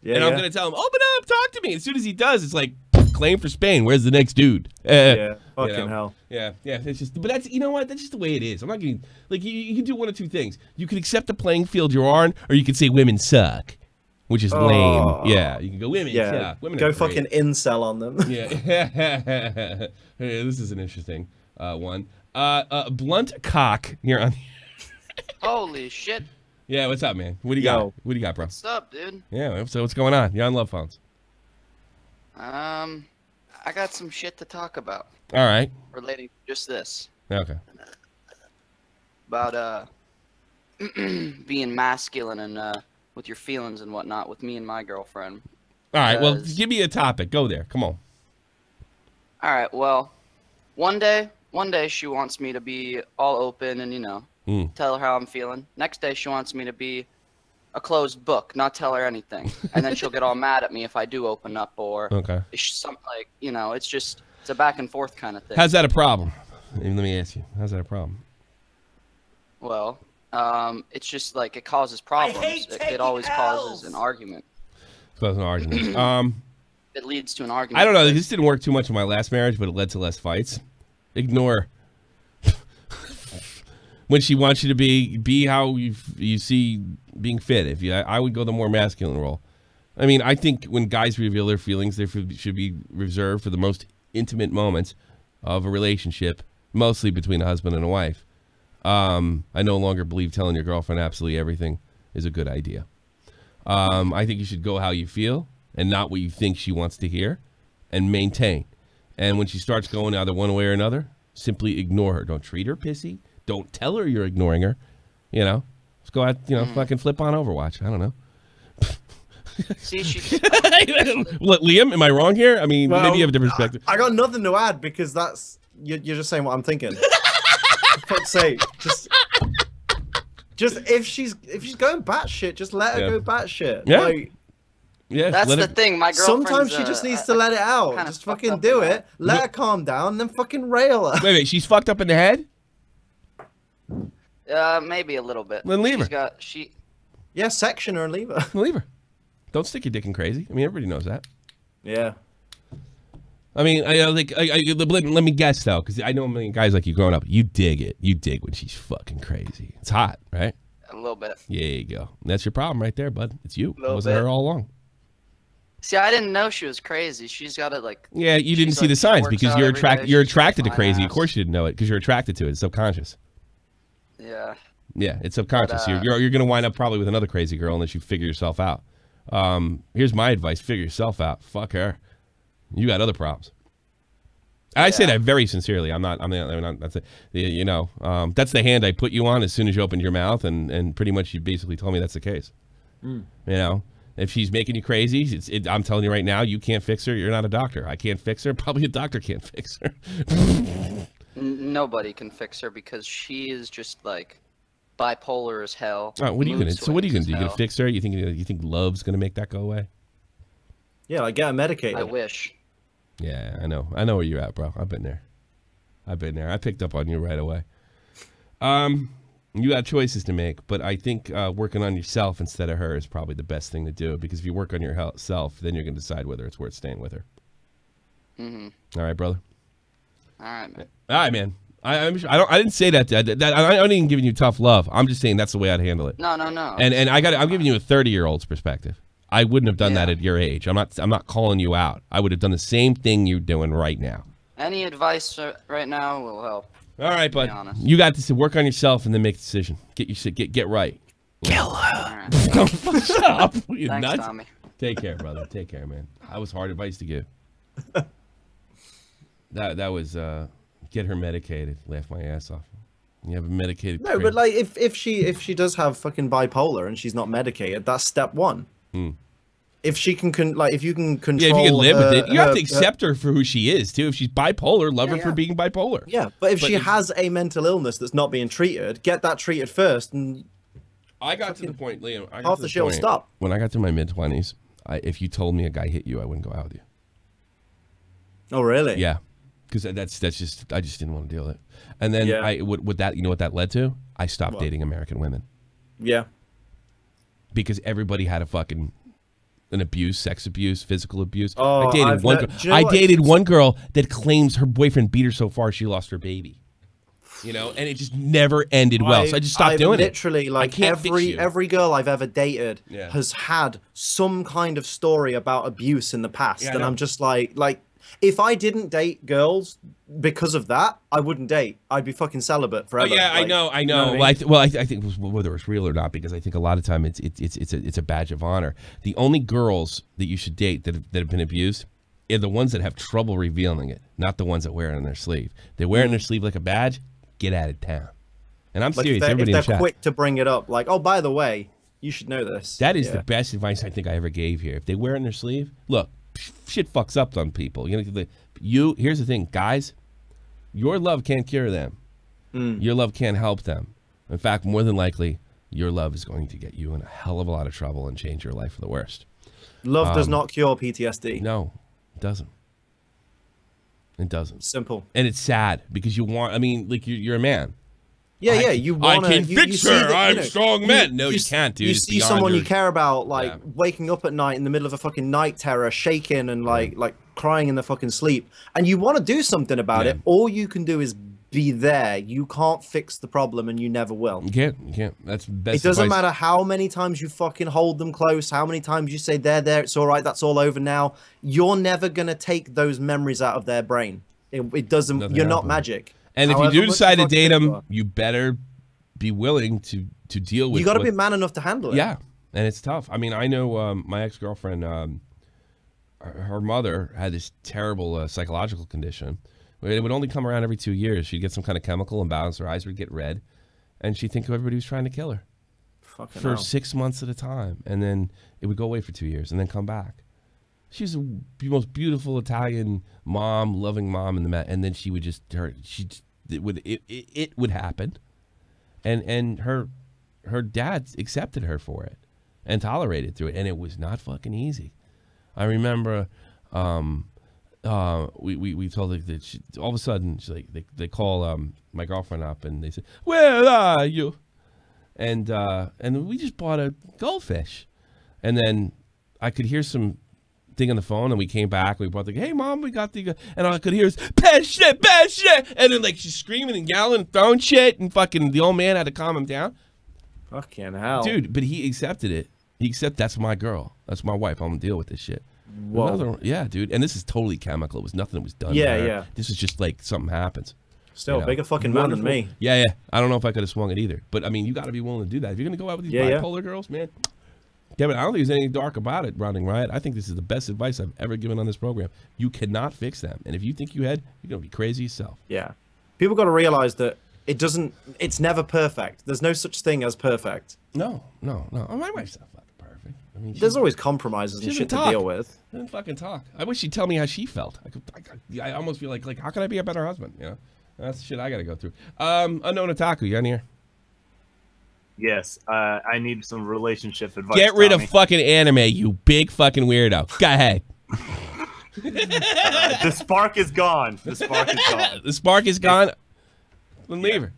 Yeah, and I'm going to tell him, open up, talk to me. As soon as he does, it's like claim for Spain. Where's the next dude? Fucking hell. Yeah. It's just, but that's, you know what? That's just the way it is. I'm not going to, like, you can do one of two things. You can accept the playing field you're on, or you can say women suck. Which is lame. Yeah, you can go women. Yeah, women. Go fucking incel on them. Yeah. Hey, this is an interesting one. Blunt cock. You're on. Holy shit. Yeah, what's up, man? What do you got? What do you got, bro? What's up, dude? Yeah. So what's going on? You're on Love Phones. I got some shit to talk about. All right. Relating to just this. Okay. About being masculine and with your feelings and whatnot with me and my girlfriend. All right, well, give me a topic. Go there. Come on. All right, well, one day she wants me to be all open and, you know, tell her how I'm feeling. Next day she wants me to be a closed book, not tell her anything. And then she'll get all mad at me if I do open up or something like, you know, it's a back and forth kind of thing. How's that a problem? Let me ask you. How's that a problem? Well, it's just like it causes problems. It always causes an argument. It causes an argument. It leads to an argument. I don't know. This didn't work too much in my last marriage, but it led to less fights. Ignore when she wants you to be how you see being fit. I would go the more masculine role. I mean, I think when guys reveal their feelings, they should be reserved for the most intimate moments of a relationship, mostly between a husband and a wife. I no longer believe telling your girlfriend absolutely everything is a good idea. I think you should go how you feel and not what you think she wants to hear, and maintain. And when she starts going either one way or another, simply ignore her. Don't treat her pissy. Don't tell her you're ignoring her. You know, just go out, you know, fucking flip on Overwatch. I don't know. See, Liam, am I wrong here? I mean, maybe you have a different perspective. I got nothing to add because you're just saying what I'm thinking. For fuck's sake, just if she's going batshit, just let her go batshit. Yeah. Like, yeah, that's the thing. My girlfriend. Sometimes she just needs to let it out. Just fucking do it. Let her calm down, and then fucking rail her. Wait, she's fucked up in the head? Maybe a little bit. Then leave her. Yeah, section her and leave her. Leave her. Don't stick your dick in crazy. I mean, everybody knows that. Yeah. I mean, let me guess though, because I know a million guys like you growing up. You dig it. You dig when she's fucking crazy. It's hot, right? A little bit. Yeah, you go. That's your problem right there, bud. It's you. It wasn't her all along. See, I didn't know she was crazy. She's got it like. Yeah, you didn't see the signs because you're attracted to crazy. Of course, you didn't know it because you're attracted to it. It's subconscious. Yeah. Yeah, it's subconscious. But, you're gonna wind up probably with another crazy girl unless you figure yourself out. Here's my advice: figure yourself out. Fuck her. You got other problems. I say that very sincerely. I'm not. That's you know. That's the hand I put you on as soon as you opened your mouth, and pretty much you basically told me that's the case. You know. If she's making you crazy, I'm telling you right now, you can't fix her. You're not a doctor. I can't fix her. Probably a doctor can't fix her. Nobody can fix her because she is just like bipolar as hell. What are you gonna? So what are you gonna do? You gonna fix her? You think love's gonna make that go away? Yeah, like get her medicated. I wish. Yeah, I know where you're at, bro. I've been there. I picked up on you right away. You got choices to make, but I think working on yourself instead of her is probably the best thing to do, because if you work on yourself, then you're going to decide whether it's worth staying with her. All right, brother. All right, man. All right, man. I didn't say that. I'm not even giving you tough love. I'm just saying that's the way I'd handle it. No. And I'm giving you a 30-year-old's perspective. I wouldn't have done that at your age. I'm not calling you out. I would have done the same thing you're doing right now. Any advice right now will help. All right, bud. You got to work on yourself and then make a decision. Get right. Kill her. Shut up. You Thanks, nuts? Tommy. Take care, brother. Take care, man. That was hard advice to give. That was get her medicated. Laugh my ass off. You have a medicated. No, but like if she does have fucking bipolar and she's not medicated, that's step one. If she can if you can control. Yeah, if you can live with it, you have to accept her for who she is too. If she's bipolar, love her for being bipolar. Yeah, but if she has a mental illness that's not being treated, get that treated first. And I got to the point, Liam. Half the shit will stop. When I got to my mid-20s, if you told me a guy hit you, I wouldn't go out with you. Oh, really? Yeah, because that's just I just didn't want to deal with it. And then with that, you know what that led to? I stopped dating American women. Yeah. Because everybody had an abuse, sex abuse, physical abuse. Oh, I dated one girl that claims her boyfriend beat her so far she lost her baby. You know, and it just never ended well. So I just stopped doing literally, like every girl I've ever dated has had some kind of story about abuse in the past, and I'm just like if I didn't date girls because of that, I wouldn't date. I'd be fucking celibate forever. Oh, yeah, I know. You know well, I think whether it's real or not, because I think a lot of time it's a badge of honor. The only girls that you should date that have been abused are the ones that have trouble revealing it, not the ones that wear it on their sleeve. They wear it on their sleeve like a badge. Get out of town. And I'm serious. If they're quick to bring it up, like, oh, by the way, you should know this. That is the best advice I think I ever gave here. If they wear it on their sleeve, look, shit fucks up on people. Here's the thing, guys. Your love can't cure them. Your love can't help them. In fact, more than likely, your love is going to get you in a hell of a lot of trouble and change your life for the worst. Love does not cure PTSD. No, it doesn't. It doesn't. Simple. And it's sad because you're a man. Yeah, you want I can fix her. I'm a strong man. No, you can't, dude. You see someone you care about, waking up at night in the middle of a fucking night terror, shaking and like crying in the fucking sleep, and you want to do something about it. All you can do is be there. You can't fix the problem, and you never will. You can't. That's best. It doesn't matter how many times you fucking hold them close, how many times you say they're there, it's all right, that's all over now. You're never gonna take those memories out of their brain. It doesn't. Nothing you're not magic. And if you do decide to date them, you better be willing to deal with. You got to be man enough to handle it. Yeah, and it's tough. I mean, I know my ex-girlfriend. Her mother had this terrible psychological condition. It would only come around every 2 years. She'd get some kind of chemical imbalance. Her eyes would get red, and she'd think everybody was trying to kill her for 6 months at a time. And then it would go away for 2 years, and then come back. She's the most beautiful Italian mom, loving mom, and then she would just it would happen, and her dad accepted her for it and tolerated through it, and it was not fucking easy. I remember we told her that all of a sudden she's like they call my girlfriend up and they say, "Where are you?" And we just bought a goldfish, and then I could hear some thing on the phone, and we came back. We brought hey mom, we got the and all I could hear is bad shit, and then she's screaming and yelling and throwing shit, and fucking the old man had to calm him down. Fucking hell, dude! But he accepted it. He accepted that's my girl, that's my wife. I'm gonna deal with this shit. Whoa. Yeah, dude. And this is totally chemical. It was nothing that was done. Yeah. This is just like something happens. Still a bigger fucking man than me. Yeah. I don't know if I could have swung it either. But I mean, you got to be willing to do that. If you're gonna go out with these bipolar girls, man. Kevin, I don't think there's anything dark about it, Running Riot. I think this is the best advice I've ever given on this program. You cannot fix them. And if you think you had, you're going to be crazy yourself. Yeah. People got to realize that it's never perfect. There's no such thing as perfect. No. Oh, my wife's not fucking perfect. I mean, there's always compromises and shit to deal with. She doesn't fucking talk. I wish she'd tell me how she felt. I almost feel like how can I be a better husband? You know, that's the shit I got to go through. Unknown Otaku, you on here? Yes, I need some relationship advice. Get rid of fucking anime, you big fucking weirdo. Go ahead. The spark is gone. The spark is gone. The spark is gone. Then leave her.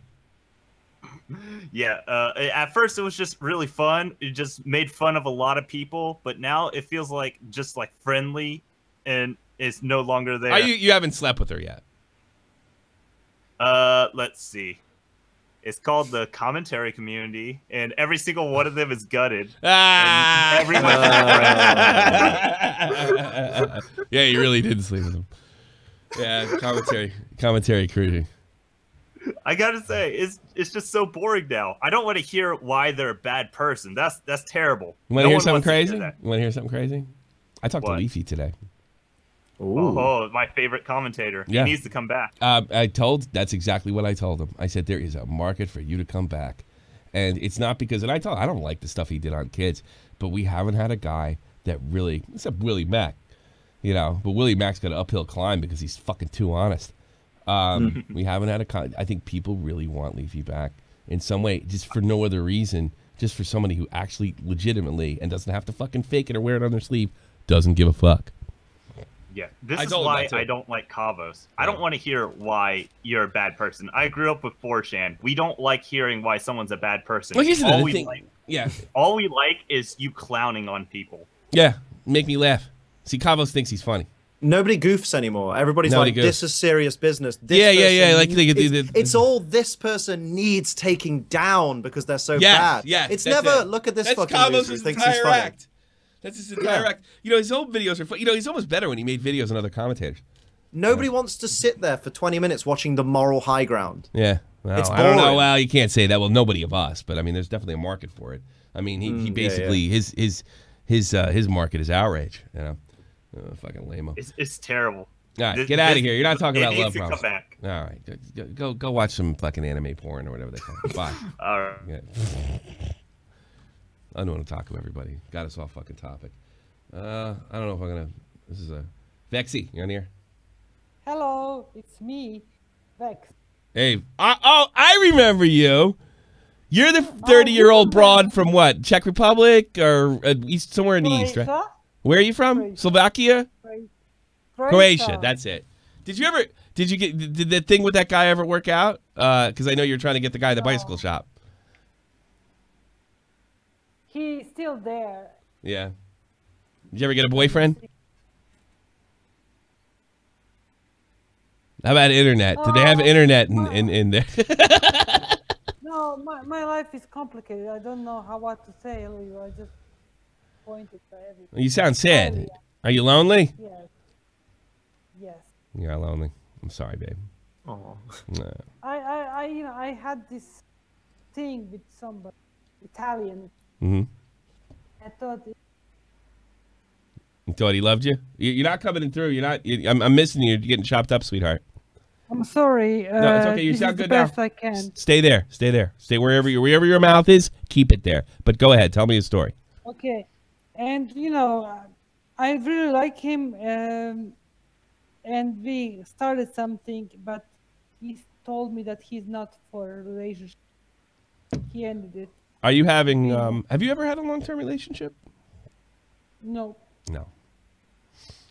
Yeah. At first, it was just really fun. It just made fun of a lot of people, but now it feels like just like friendly, and it's no longer there. You haven't slept with her yet? Let's see. It's called the commentary community, and every single one of them is gutted. Ah! Yeah, you really did sleep with them. Yeah, commentary crew. I gotta say, it's just so boring now. I don't want to hear why they're a bad person. That's terrible. You want to hear something crazy? You want to hear something crazy? I talked to Leafy today. Ooh. Oh, my favorite commentator. Yeah. He needs to come back. That's exactly what I told him. I said, there is a market for you to come back. And it's not because, I don't like the stuff he did on kids, but we haven't had a guy that really, except Willie Mack, but Willie Mack's got an uphill climb because he's fucking too honest. We haven't had I think people really want Leafy back in some way, just for no other reason, just for somebody who actually legitimately, and doesn't have to fucking fake it or wear it on their sleeve, doesn't give a fuck. Yeah, this is why I don't like Kavos. I don't want to hear why you're a bad person. I grew up with 4chan. We don't like hearing why someone's a bad person. Well, here's another thing. All we like is you clowning on people. Yeah, make me laugh. See, Kavos thinks he's funny. Nobody goofs anymore. Everybody's like, this is serious business. This yeah. Like it's all this person needs taking down because they're so bad. Yeah, it's never look at this fucking loser who thinks he's funny. That's his entire act. His old videos are fun. He's almost better when he made videos on other commentators. Nobody wants to sit there for 20 minutes watching the moral high ground. Yeah. Well, it's boring. I don't know. Well, you can't say that. Well, nobody of us, but there's definitely a market for it. He basically his market is outrage. Fucking lame-o. It's terrible. All right, get out of here. You're not talking about love problems. Come back. All right, go watch some fucking anime porn or whatever they call it. Bye. All right. Yeah. I don't want to talk to everybody. Got us off fucking topic. I don't know if I'm gonna. This is a Vexy. You on here? Hello, it's me, Vex. Hey, I remember you. You're the 30-year-old broad from what? Czech Republic or somewhere in the east, right? Where are you from? Croatia. Slovakia? Croatia. That's it. Did the thing with that guy ever work out? Because I know you're trying to get the guy at the bicycle shop. He's still there. Yeah. Did you ever get a boyfriend? How about internet? Did they have internet in there? No, my life is complicated. I don't know what to say. I just pointed to everything. You sound sad. Oh, yeah. Are you lonely? Yes. You're lonely. I'm sorry, babe. Oh. No. I had this thing with somebody Italian. Mm-hmm. I thought. You thought he loved you? You're not coming in through. You're not. I'm missing you. You're getting chopped up, sweetheart. I'm sorry. No, it's okay. You sound good now. Best I can. Stay there. Stay there. Stay wherever your mouth is. Keep it there. But go ahead. Tell me a story. Okay. And I really like him, and we started something, but he told me that he's not for a relationship. He ended it. Are you having? Have you ever had a long-term relationship? No. No.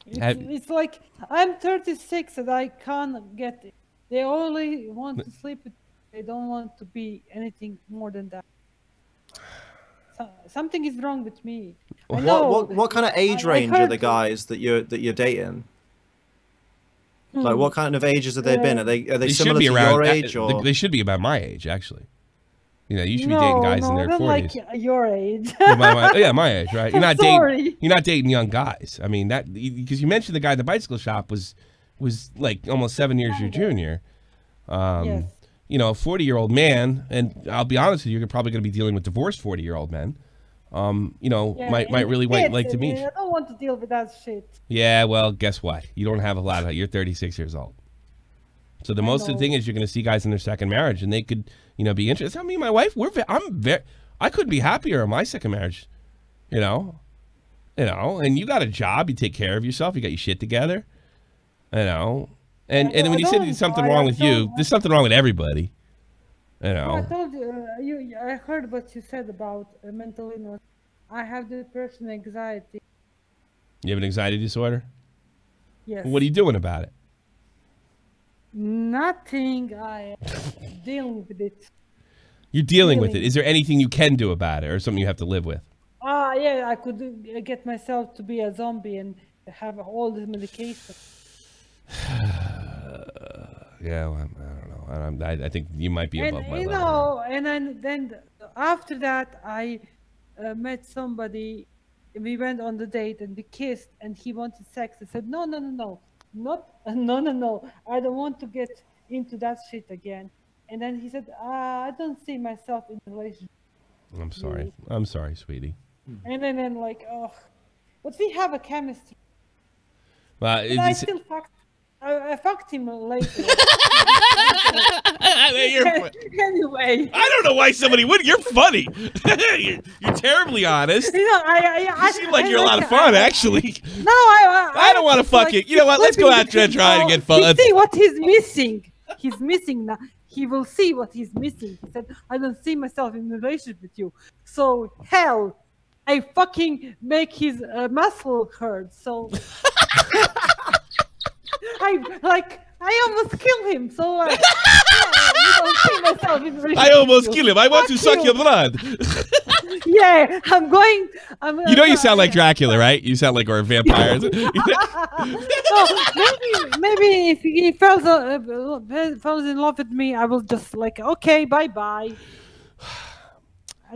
It's like I'm 36 and I can't get it. They only want to sleep with. They don't want to be anything more than that. Something is wrong with me. What kind of age range are the guys that you're dating? Like what kind of ages have they been? Are they similar to your age or they should be about my age actually? You should be dating guys in their 40s. Like your age. my age, right? You're not dating. You're not dating young guys. I mean that because you mentioned the guy at the bicycle shop was like almost 7 years your junior. Yes. A 40-year-old man, and I'll be honest with you, you're probably going to be dealing with divorced 40-year-old men. Might really like to meet you. I don't want to deal with that shit. Yeah, well, guess what? You don't have a lot of. You're 36 years old. So the most of the thing is you're going to see guys in their second marriage, and they could, be interested. I mean, my wife, I couldn't be happier in my second marriage, and you got a job, you take care of yourself, you got your shit together, and when you say there's something wrong with you, there's something wrong with everybody, I told you, I heard what you said about mental illness. I have depression, anxiety. You have an anxiety disorder? Yes. What are you doing about it? Nothing. I dealing with it. You're dealing with it. Is there anything you can do about it, or something you have to live with? Yeah, I could get myself to be a zombie and have all this medication. Yeah, well, I don't know. I think you might be above my level. And then after that, I met somebody. We went on the date and we kissed, and he wanted sex. I said, no, I don't want to get into that shit again. And then he said, I don't see myself in a relationship. I'm sorry. I'm sorry, sweetie. And then like, oh, but we have a chemistry. Well, I still fucked. I fucked him later. Anyway. I don't know why somebody would. You're funny. You're terribly honest. You know, you seem like you're a lot of fun, actually. No, I don't want to fuck you. You know what? Let's go out there and try to get fun. See what he's missing. He's missing now. He will see what he's missing. He said, I don't see myself in a relationship with you. So, hell, I fucking make his muscle hurt. So, I almost kill him. So, like, you don't see myself in a relationship. I almost kill him. I want to suck your blood. Yeah, you know you sound like Dracula, right? You sound like we're vampires. No, maybe if he falls in love with me, I will just like, okay, bye.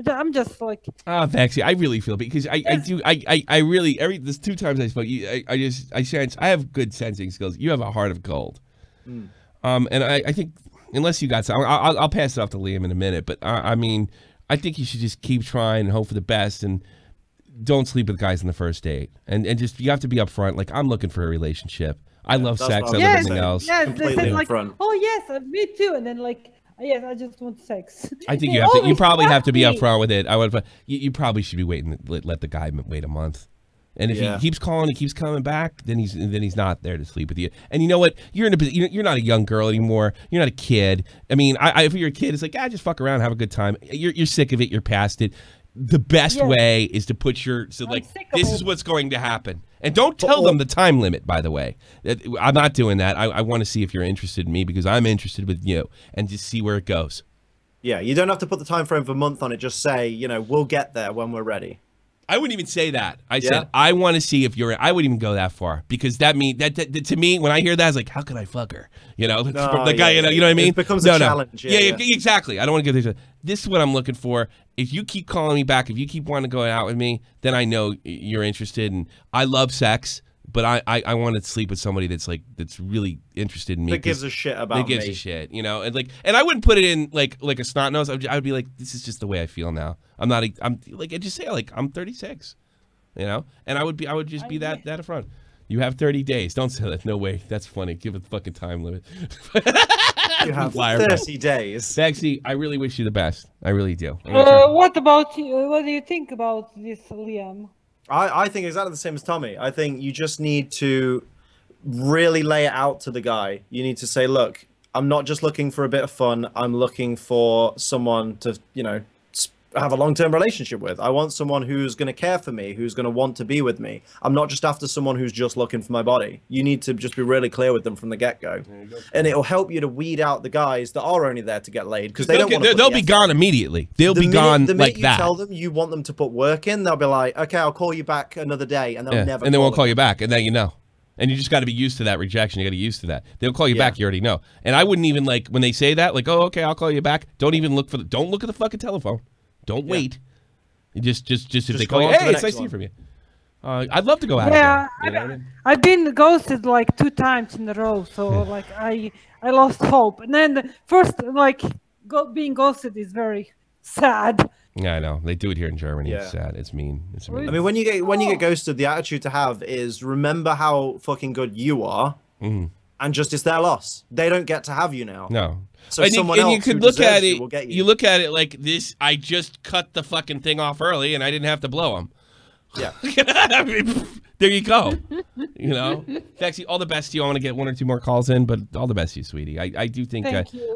I'm just like. Vaxie, I really feel because I really there's 2 times I spoke. I sense I have good sensing skills. You have a heart of gold. And I think unless you got some, I'll pass it off to Liam in a minute. But I mean, I think you should just keep trying and hope for the best, and don't sleep with guys on the first date. And just you have to be upfront. Like, I'm looking for a relationship. I love sex. I love everything else. Yeah, like, oh yes, me too. And then like, yes, I just want sex. I think you probably have to be upfront with it. You probably should be waiting. Let the guy wait a month. And if he keeps calling, he keeps coming back, then he's not there to sleep with you. And you know what? You're not a young girl anymore. You're not a kid. I mean, if you're a kid, it's like, just fuck around, have a good time. You're sick of it. You're past it. The best way is to put this is what's going to happen. And don't tell them the time limit, by the way. I'm not doing that. I want to see if you're interested in me because I'm interested with you, and just see where it goes. Yeah, you don't have to put the time frame of a month on it. Just say, we'll get there when we're ready. I wouldn't even say that. I said, I want to see if you're. I wouldn't even go that far because that means that to me, when I hear that, it's like, how can I fuck her? The guy, you know what I mean? It becomes a challenge. Yeah, exactly. I don't want to get this is what I'm looking for. If you keep calling me back, if you keep wanting to go out with me, then I know you're interested. And I love sex, but I want to sleep with somebody that's really interested in me. That gives a shit about me. That gives a shit, and I wouldn't put it in like a snot nose. I would be like, this is just the way I feel now. I'm like, I just say like I'm 36, and I would just be that upfront. You have 30 days. Don't say that. No way. That's funny. Give it a fucking time limit. You have 30 days. Vaxie, I really wish you the best. I really do. What about you? What do you think about this, Liam? I think exactly the same as Tommy. I think you just need to really lay it out to the guy. You need to say, look, I'm not just looking for a bit of fun. I'm looking for someone to, have a long-term relationship with. I want someone who's going to care for me, who's going to want to be with me. I'm not just after someone who's just looking for my body. You need to just be really clear with them from the get-go. And it'll help you to weed out the guys that are only there to get laid because they don't want to. They'll be gone immediately. They'll be gone like that. The minute you tell them you want them to put work in, they'll be like, okay, I'll call you back another day, and they'll never. And they won't call you back, and then And you just got to be used to that rejection. You got to get used to that. They'll call you back. You already know. And I wouldn't even when they say that, oh, okay, I'll call you back. Don't even look don't look at the fucking telephone. Don't wait. Just if they call you, hey, it's nice to hear from you. I'd love to go out. Yeah, I've been ghosted like 2 times in a row, so I lost hope. And then the first being ghosted is very sad. Yeah, I know. They do it here in Germany. It's sad. It's mean. It's mean. I mean, when you get ghosted, the attitude to have is remember how fucking good you are, and just it's their loss. They don't get to have you now. No. So someone else you could look at it. You look at it like this. I just cut the fucking thing off early, and I didn't have to blow them. Yeah. I mean, There you go. You know, Fexy, all the best to you. I want to get 1 or 2 more calls in, but all the best to you, sweetie. I do think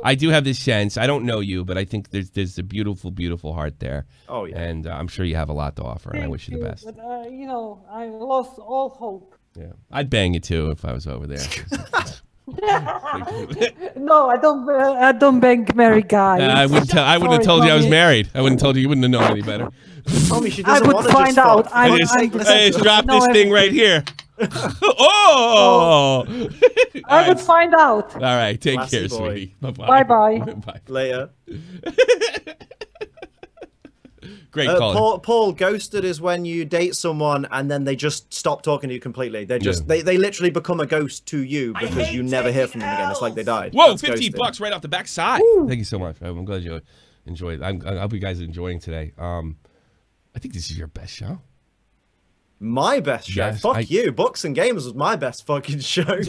I do have this sense. I don't know you, but I think there's a beautiful, beautiful heart there. Oh yeah, and I'm sure you have a lot to offer, and I wish you the best. But you know, I lost all hope. Yeah, I'd bang you too if I was over there. No, I don't bang married guys. I wouldn't have told you I was married. I wouldn't have told you. You wouldn't have known any better. Tommy, she I doesn't would want to find just out. fuck. I just dropped this thing right here. Oh! I would find out. All right, take Classy care, boy. sweetie. Bye-bye. Bye-bye. Bye. Later. Great call. Paul, ghosted is when you date someone and then they just stop talking to you completely. They just they literally become a ghost to you because you never hear from them again. It's like they died. Whoa, That's 50 ghosting. bucks right off the backside. Thank you so much. I'm glad you enjoyed. I hope you guys are enjoying today. I think this is your best show. My best show. Yes, Fuck you. Books and Games was my best fucking show.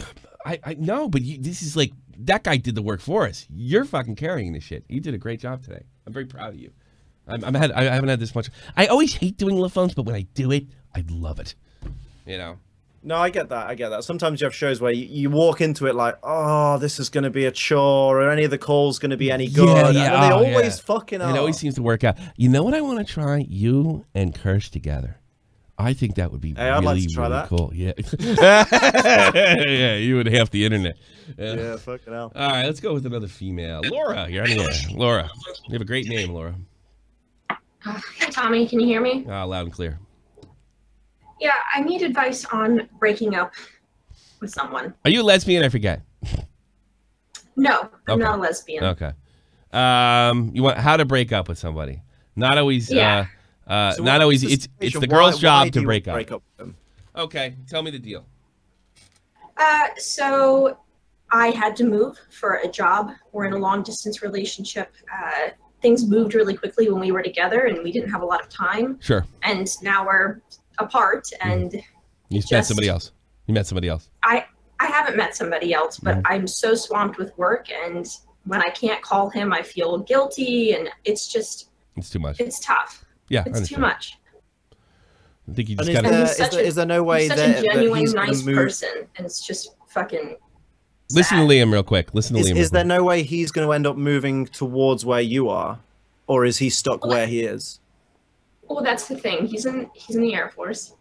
I know, but this is like that guy did the work for us. You're fucking carrying this shit. You did a great job today. I'm very proud of you. I haven't had this much. I always hate doing live phones, but when I do it, I love it. You know. No, I get that. I get that. Sometimes you have shows where you walk into it like, oh, this is going to be a chore, or any of the calls going to be any good. Yeah, And then they always fucking are. It always seems to work out. You know what I want to try? You and Kirsch together. I think that would be I'd like to try really that. cool. Yeah. Yeah, you would half the internet. Yeah, fucking hell. All right, let's go with another female. Laura, you're on the air. Laura, you have a great name, Laura. Hey, Tommy, can you hear me? Loud and clear. Yeah, I need advice on breaking up with someone. Are you a lesbian? I forget. No, I'm Okay. not a lesbian. Okay. You want how to break up with somebody? Not always. Yeah. So not what- always. what's the It's situation? the girl's Why job do to you break break up. up with them? Okay, tell me the deal. So I had to move for a job. We're in a long distance relationship. Things moved really quickly when we were together, and we didn't have a lot of time. Sure. And now we're apart, and You met somebody else. You met somebody else. I haven't met somebody else, but I'm so swamped with work, and when I can't call him, I feel guilty, and it's just It's too much. it's tough. Yeah, I It's too understand. much. I think you And just is got there, is there no way He's such that, a genuine, he's going nice to move? person, and it's just fucking. Listen to Liam real quick. Listen to Liam. Is there no way he's going to end up moving towards where you are, or is he stuck where he is? Well, that's the thing. He's in the Air Force,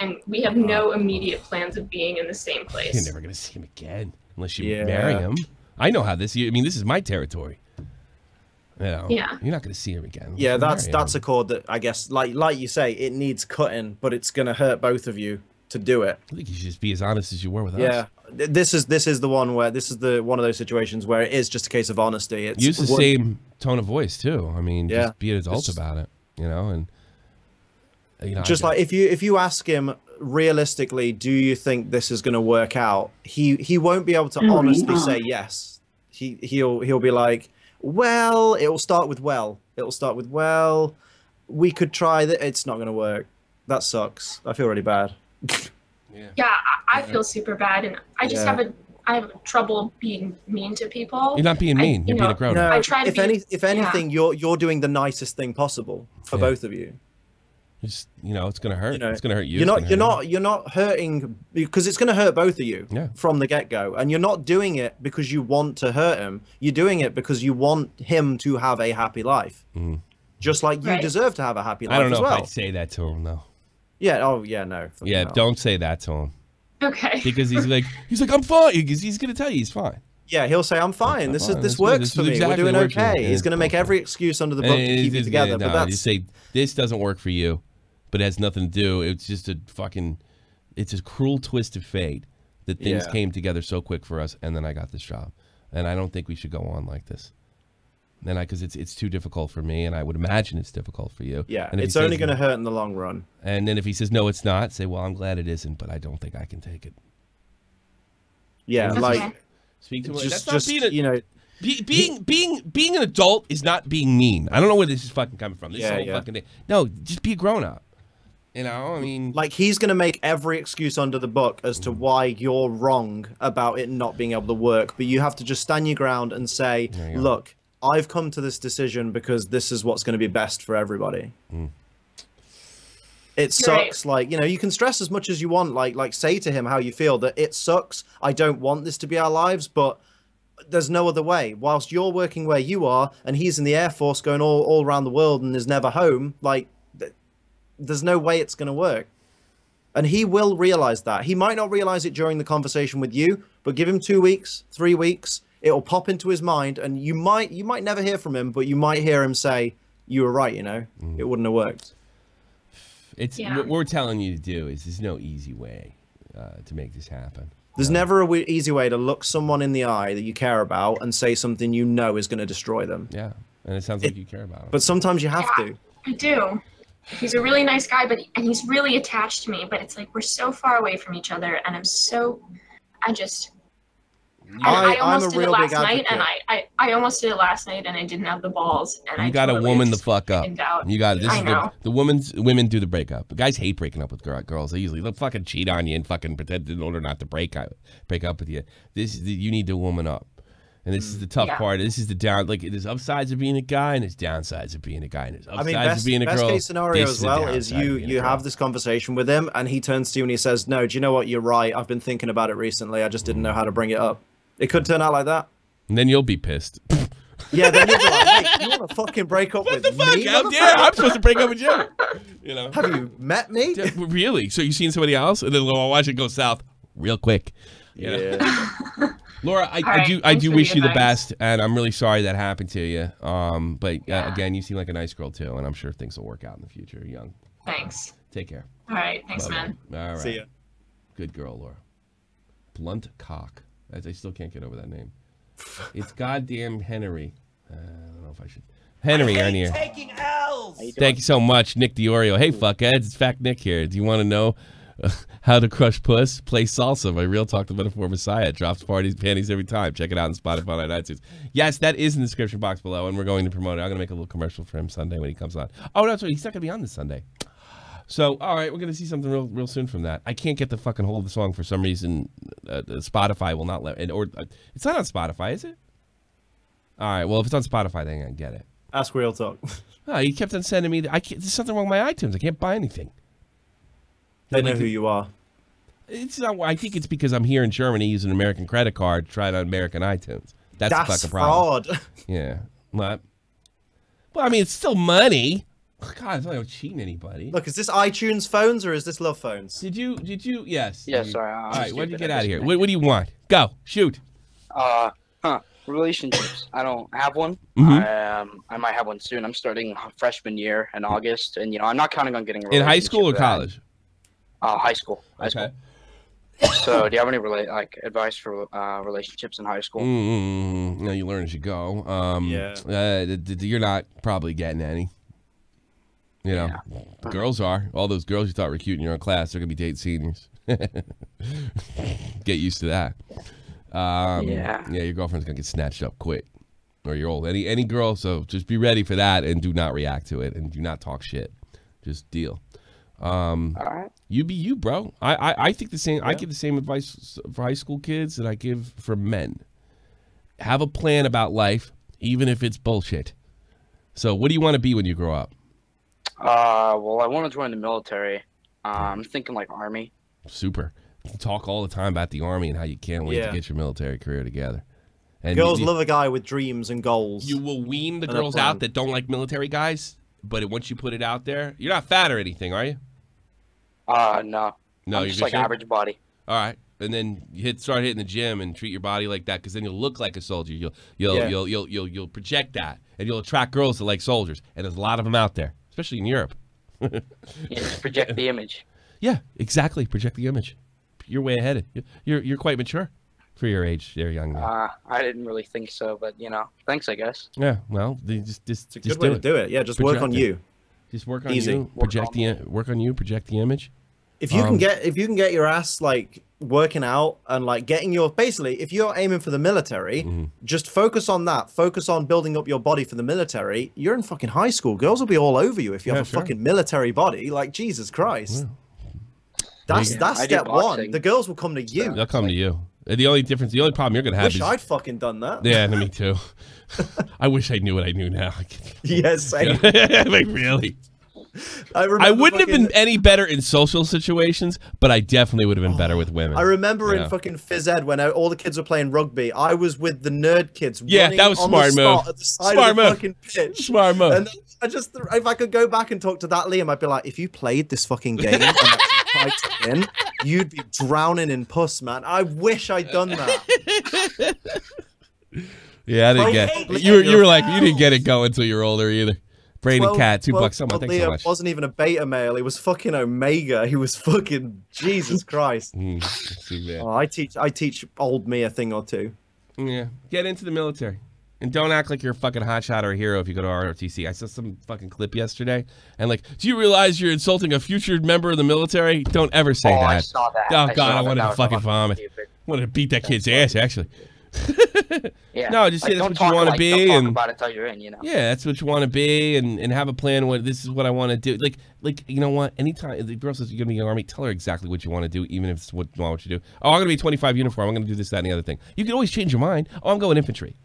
and we have no immediate plans of being in the same place. You're never gonna see him again unless you Yeah. marry him. I know how this. I mean, this is my territory. You know, Yeah. You're not gonna see him again. Yeah, unless you marry that's him. a chord that I guess, like you say, it needs cutting, but it's going to hurt both of you to do it. I think you should just be as honest as you were with Yeah, us. this is the one where this is one of those situations where it is just a case of honesty. It's Use the same tone of voice too. I mean, Yeah. just be an adult It's- about it. You know, and you know, just like if you ask him realistically, do you think this is going to work out? He won't be able to honestly say yes. He'll be like, well, it'll start with well. We could try that. It's not going to work. That sucks. I feel really bad. Yeah, I feel super bad, and I just Yeah. I have trouble being mean to people. You're not being mean. You're being a grown up. I try to if be. if anything, you're doing the nicest thing possible for both of you. Just, you know, it's gonna hurt. You know, it's gonna hurt you. You're not hurting because it's going to hurt both of you from the get-go, and you're not doing it because you want to hurt him. You're doing it because you want him to have a happy life, just like you deserve to have a happy life. I don't know as well. if I'd say that to him though. Yeah. Oh yeah. No. fucking Yeah, hell. don't say that to him. Okay. Because he's like I'm fine. He's gonna tell you he's fine. Yeah, he'll say, "I'm fine. I'm This fine. this This works is for me. exactly We're doing what works for me." okay." And He's it's going to make every excuse under the book to keep you together. No, But that's you say this doesn't work for you, but it has nothing to do. It's just it's a cruel twist of fate that things Yeah. came together so quick for us, and then I got this job, and I don't think we should go on like this. And because it's too difficult for me, and I would imagine it's difficult for you. yeah, And if he it's only says going to no- hurt in the long run. And then if he says no, it's not. Say, well, I'm glad it isn't, but I don't think I can take it. Yeah, Okay. like speak to him. just, That's not being a, being an adult is not being mean. I don't know where this is fucking coming from. This whole fucking thing. No, just be a grown up. You know, I mean, like he's going to make every excuse under the book as to why you're wrong about it not being able to work, but you have to just stand your ground and say, "Look, I've come to this decision because this is what's going to be best for everybody." It sucks. Like, you know, you can stress as much as you want. Like say to him how you feel, that it sucks. I don't want this to be our lives, but there's no other way. Whilst you're working where you are and he's in the Air Force going all around the world and is never home, like, there's no way it's going to work. And he will realize that. He might not realize it during the conversation with you, but give him 2 weeks, 3 weeks, it'll pop into his mind, and you might never hear from him, but you might hear him say, you were right, you know, it wouldn't have worked. It's what we're telling you to do is there's no easy way to make this happen. There's never a easy way to look someone in the eye that you care about and say something you know is going to destroy them. Yeah, and it sounds like you care about them. But sometimes you have to. I do. He's a really nice guy, and he's really attached to me, but it's like we're so far away from each other, and I almost did it last night, and I almost did it last night, and I didn't have the balls. And you got to woman the fuck up. You got it. I know. The women do the breakup. The guys hate breaking up with girls. They'll fucking cheat on you and fucking pretend in order not to break up with you. You need to woman up. And this is the tough part. This is the down. Like, there's upsides of being a guy, and there's downsides of being a guy, and there's upsides of being a girl. Best case scenario as well is you have this conversation with him, and he turns to you and he says, "No, do you know what? You're right. I've been thinking about it recently. I just didn't know how to bring it up." It could turn out like that. And then you'll be pissed. Yeah, then you'll be like, "Hey, you want to fucking break up with me? How dare I'm supposed to break up with you? You know? Have you met me? Really? So you seen somebody else, and then watch it go south real quick. You know? Laura, I do wish you the best, and I'm really sorry that happened to you. But again, you seem like a nice girl too, and I'm sure things will work out in the future. You're young. Thanks. Take care. All right. Thanks, man. All right. See ya. Good girl, Laura. Blunt cock. I still can't get over that name. It's goddamn Henry. I don't know if I should. Henry on here. Taking L's. Thank you so much, Nick DiOrio. Hey, fuckheads, it's Fact Nick here. Do you want to know how to crush puss? Play salsa. My real talk to metaphor Messiah. Drops panties every time. Check it out on Spotify and iTunes. Yes, that is in the description box below, and we're going to promote it. I'm going to make a little commercial for him Sunday when he comes on. Oh, no, sorry, he's not going to be on this Sunday. So, all right, we're going to see something real soon from that. I can't get the fucking hold of the song for some reason. Spotify will not let it. Or it's not on Spotify, is it? All right, well, if it's on Spotify, then I can get it. Ask Real Talk. Oh, he kept on sending me. There's something wrong with my iTunes. I can't buy anything. They know who you are. It's not. I think it's because I'm here in Germany using an American credit card to try it on American iTunes. That's the fucking problem. Fraud. Yeah. What? Well, I mean, it's still money. God, it's not like I'm cheating anybody. Look, is this iTunes phones or is this Love Phones? Did you? Yes. Yeah, sorry. All right, why did you get out of here? What do you want? Go. Shoot. Relationships. I don't have one. I might have one soon. I'm starting freshman year in August, and I'm not counting on getting a in high school or college. High school. School. So, do you have any advice for relationships in high school? No, you learn as you go. You're not probably getting any. You know, girls are. All those girls you thought were cute in your own class, they're gonna be dating seniors. Get used to that. Your girlfriend's gonna get snatched up quick, or you're old. Any girl, so just be ready for that and do not react to it and do not talk shit. Just deal. All right. You be you, bro. I think the same. Yeah. I give the same advice for high school kids that I give for men. Have a plan about life, even if it's bullshit. So, what do you want to be when you grow up? Well, I want to join the military. I'm thinking like Army. Super. You talk all the time about the Army and how you can't wait to get your military career together. And girls love a guy with dreams and goals. You will wean the girls out that don't like military guys, but once you put it out there, you're not fat or anything, are you? No. No, I'm you're just like average body. All right, and then start hitting the gym and treat your body like that, because then you'll look like a soldier. You'll project that, and you'll attract girls that like soldiers, and there's a lot of them out there, especially in Europe. Project the image. Yeah, exactly. Project the image. You're way ahead. You're quite mature for your age. You're young. I didn't really think so, but thanks, I guess. Yeah, well, just it's a good way to do it. Yeah, just work on you. Just work on you. Work on you. Project the image. If you can get your ass like working out and like getting your if you're aiming for the military, just focus on that. Focus on building up your body for the military. You're in fucking high school. Girls will be all over you if you have a fucking military body. Like, Jesus Christ. Yeah. That's step one. The girls will come to you. They'll come to you. The only problem you're gonna have is I'd fucking done that. Yeah, me too. I wish I knew what I knew now. Yes, same. Like, really. I wouldn't have been any better in social situations, but I definitely would have been better with women. I remember in fucking phys ed when all the kids were playing rugby, I was with the nerd kids. Yeah, that was smart move. At the side of the fucking pitch. Smart move. And I just, if I could go back and talk to that Liam, I'd be like, if you played this fucking game and actually tried to win, you'd be drowning in puss, man. I wish I'd done that. Yeah, I didn't get it. You were like, you didn't get it going until you were older either. Brandon Cat, $2 so much. Thanks so much. Wasn't even a beta male. He was fucking Omega. He was fucking Jesus Christ. I teach old me a thing or two. Yeah, get into the military. And don't act like you're a fucking hotshot or a hero if you go to ROTC. I saw some fucking clip yesterday, and like, do you realize you're insulting a future member of the military? Don't ever say that. I saw that. Oh, God, I wanted to fucking vomit. I wanted to beat that kid's ass, actually. Yeah. No, just say that's what you want to be, don't talk and about it until you're in, you know. Yeah, that's what you want to be, and have a plan. What this is what I want to do. Like you know what? Anytime the girl says you're gonna be in the army, tell her exactly what you want to do, even if it's not what you do. Oh, I'm gonna be 25 uniform. I'm gonna do this, that, and the other thing. You can always change your mind. Oh, I'm going infantry.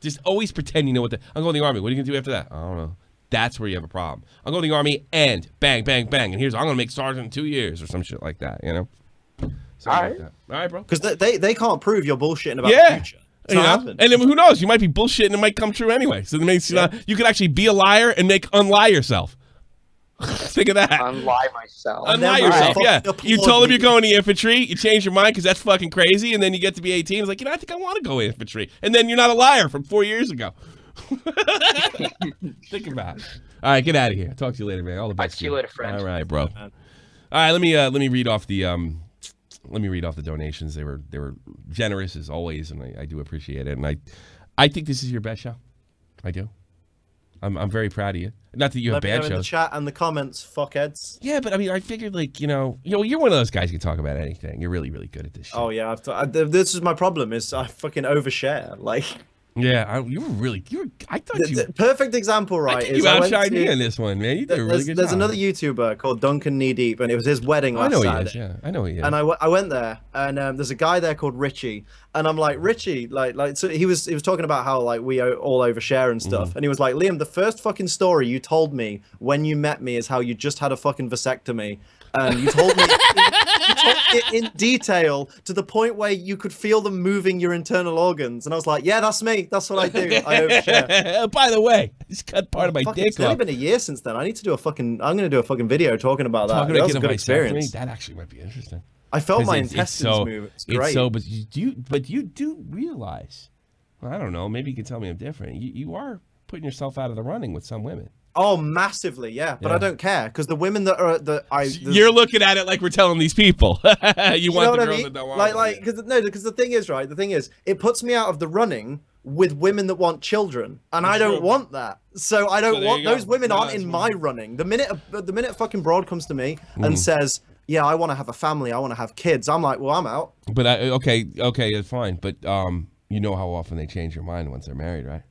Just always pretend you know what I'm going to the army. What are you gonna do after that? I don't know. That's where you have a problem. I'm going to the army, and bang, bang, bang, and I'm gonna make sergeant in 2 years or some shit like that. You know. All right, bro. Because they can't prove you're bullshitting about the future. You know? And then who knows? You might be bullshitting and it might come true anyway. So it makes you could actually be a liar and unlie yourself. Think of that. Unlie myself. Unlie yourself, yeah. You told him you're going to infantry, you change your mind because that's fucking crazy, and then you get to be 18, it's like, I think I want to go infantry. And then you're not a liar from 4 years ago. Think about it. All right, get out of here. I'll talk to you later, man. All the best. I'll see you later, friend. All right, bro. All right, let me read off the donations. They were generous as always, and I do appreciate it. And I think this is your best show. I do. I'm very proud of you. Not that you have bad shows. In the chat and the comments, fuckheads. Yeah, but I mean, I figured you're one of those guys who can talk about anything. You're really, really good at this shit. Oh yeah, this is my problem. Is I fucking overshare. Like. Yeah, I thought you. Perfect example, right? I think you outshined me in this one, man. You did a really good job. There's another YouTuber called Duncan Knee Deep, and it was his wedding last Saturday. He is, yeah. I know he is. And I went there, and there's a guy there called Richie, and I'm like, Richie, so he was talking about how like we all overshare and stuff, and he was like, Liam, the first fucking story you told me when you met me is how you just had a fucking vasectomy. And you told me in detail to the point where you could feel them moving your internal organs. And I was like, yeah, that's me. That's what I do. I overshare. By the way, I just cut part of my dick It's only been a year since then. I need to do I'm going to do a fucking video talking about that. That was a good experience. That actually might be interesting. I felt my intestines move. It's great. But you do realize, well, I don't know, maybe you can tell me I'm different. You are putting yourself out of the running with some women. Oh, massively, yeah. But I don't care because the women you're looking at it like we're telling these people. you want the girls that don't want because the thing is, right? The thing is, it puts me out of the running with women that want children, and I don't want that. So I don't want those women aren't in my running. The minute a fucking broad comes to me and says, "Yeah, I want to have a family. I want to have kids," I'm like, "Well, I'm out." But okay, that's fine. But you know how often they change their mind once they're married, right?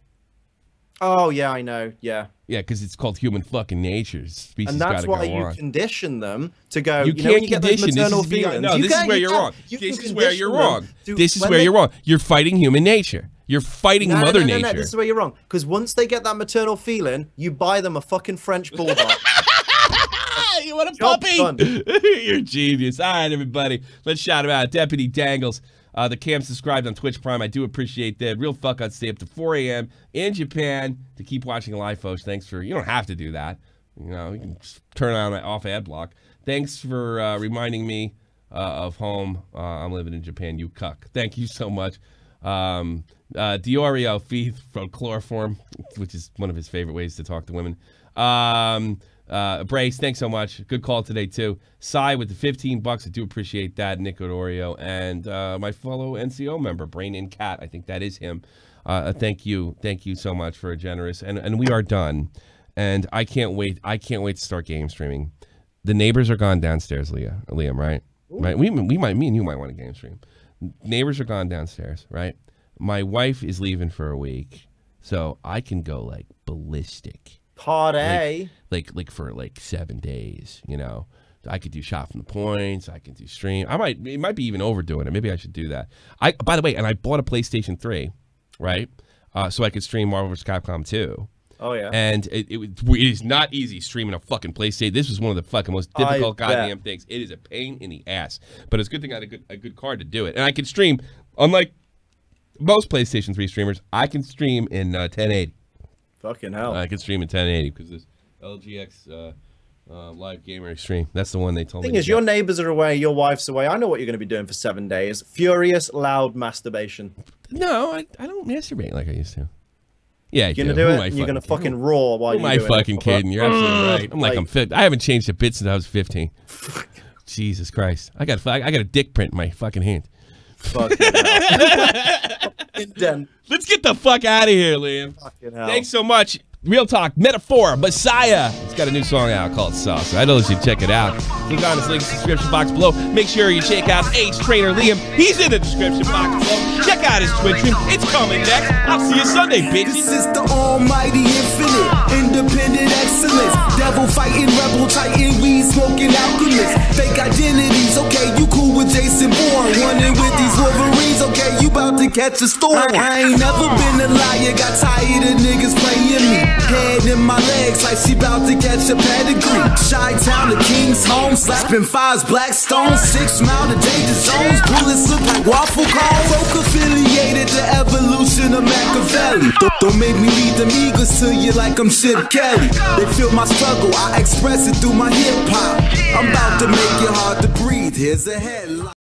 Oh yeah, I know. Yeah. Yeah, because it's called human fucking nature. Species and that's why you condition them to go. You can't condition. This is where you're wrong. This is where you're wrong. This is where you're wrong. You're fighting human nature. You're fighting Mother Nature. No, this is where you're wrong. Because once they get that maternal feeling, you buy them a fucking French bulldog. You want a puppy? You're genius. All right, everybody. Let's shout him out. Deputy Dangles. The cam subscribed on Twitch Prime. I do appreciate that. Real fuck, I'd stay up to 4 a.m. in Japan to keep watching live, folks. Thanks for, you don't have to do that. You know, you can just turn on off ad block. Thanks for reminding me of home. I'm living in Japan, you cuck. Thank you so much. Diorio Feith from Chloroform, which is one of his favorite ways to talk to women. Brace, thanks so much. Good call today, too. Cy with the $15. I do appreciate that. Nick Odorio. And my fellow NCO member, Brain and Cat. I think that is him. Thank you. Thank you so much for a generous. And we are done. And I can't wait. I can't wait to start game streaming. The neighbors are gone downstairs, Liam, right? Ooh. Right. Me and you might want to game stream. Neighbors are gone downstairs, right? My wife is leaving for a week. So I can go, like, ballistic. Party. Like for like 7 days, you know. I could do shot from the points. I can do stream. It might be even overdoing it. Maybe I should do that. By the way, and I bought a PlayStation 3, right? So I could stream Marvel vs. Capcom 2. Oh yeah. And it is not easy streaming a fucking PlayStation. This was one of the fucking most difficult goddamn things. It is a pain in the ass. But it's a good thing I had a good card to do it. And I can stream, unlike most PlayStation 3 streamers, I can stream in 1080. Fucking hell. I can stream in 1080 because this LGX live gamer stream. That's the one they told me. The thing is, your neighbors are away, your wife's away. I know what you're going to be doing for 7 days. Furious, loud masturbation. No, I don't masturbate like I used to. Yeah, you're going to do it, and you're going to fucking roar while you're doing it. Who am I fucking kidding? You're absolutely right. I'm like I'm fit. I haven't changed a bit since I was 15. Jesus Christ. I got a dick print in my fucking hand. Fucking hell. Let's get the fuck out of here, Liam. Thanks so much. Real Talk, Metaphor, Messiah. He's got a new song out called Sauce. I know you should check it out. Click on his link in the description box below. Make sure you check out H Trainer Liam. He's in the description box below. Check out his Twitch stream. It's coming next. I'll see you Sunday, bitches. This is the almighty infinite, independent excellence. Devil fighting, rebel titan, weed smoking alchemist. Fake identities, okay, you cool with Jason Bourne. Running with these Wolverines, okay, you about to catch a storm. I ain't never been a liar, got tired of niggas playing me. Head in my legs like she bout to catch a pedigree. Chi-town to King's home, slapping fives, black stones, 6 mile to danger zones. Bullets look like waffle cones. Folk affiliated to evolution of Machiavelli. Don't make me lead them eagles to you like I'm Chip Kelly. They feel my struggle, I express it through my hip hop. I'm about to make it hard to breathe. Here's a headline.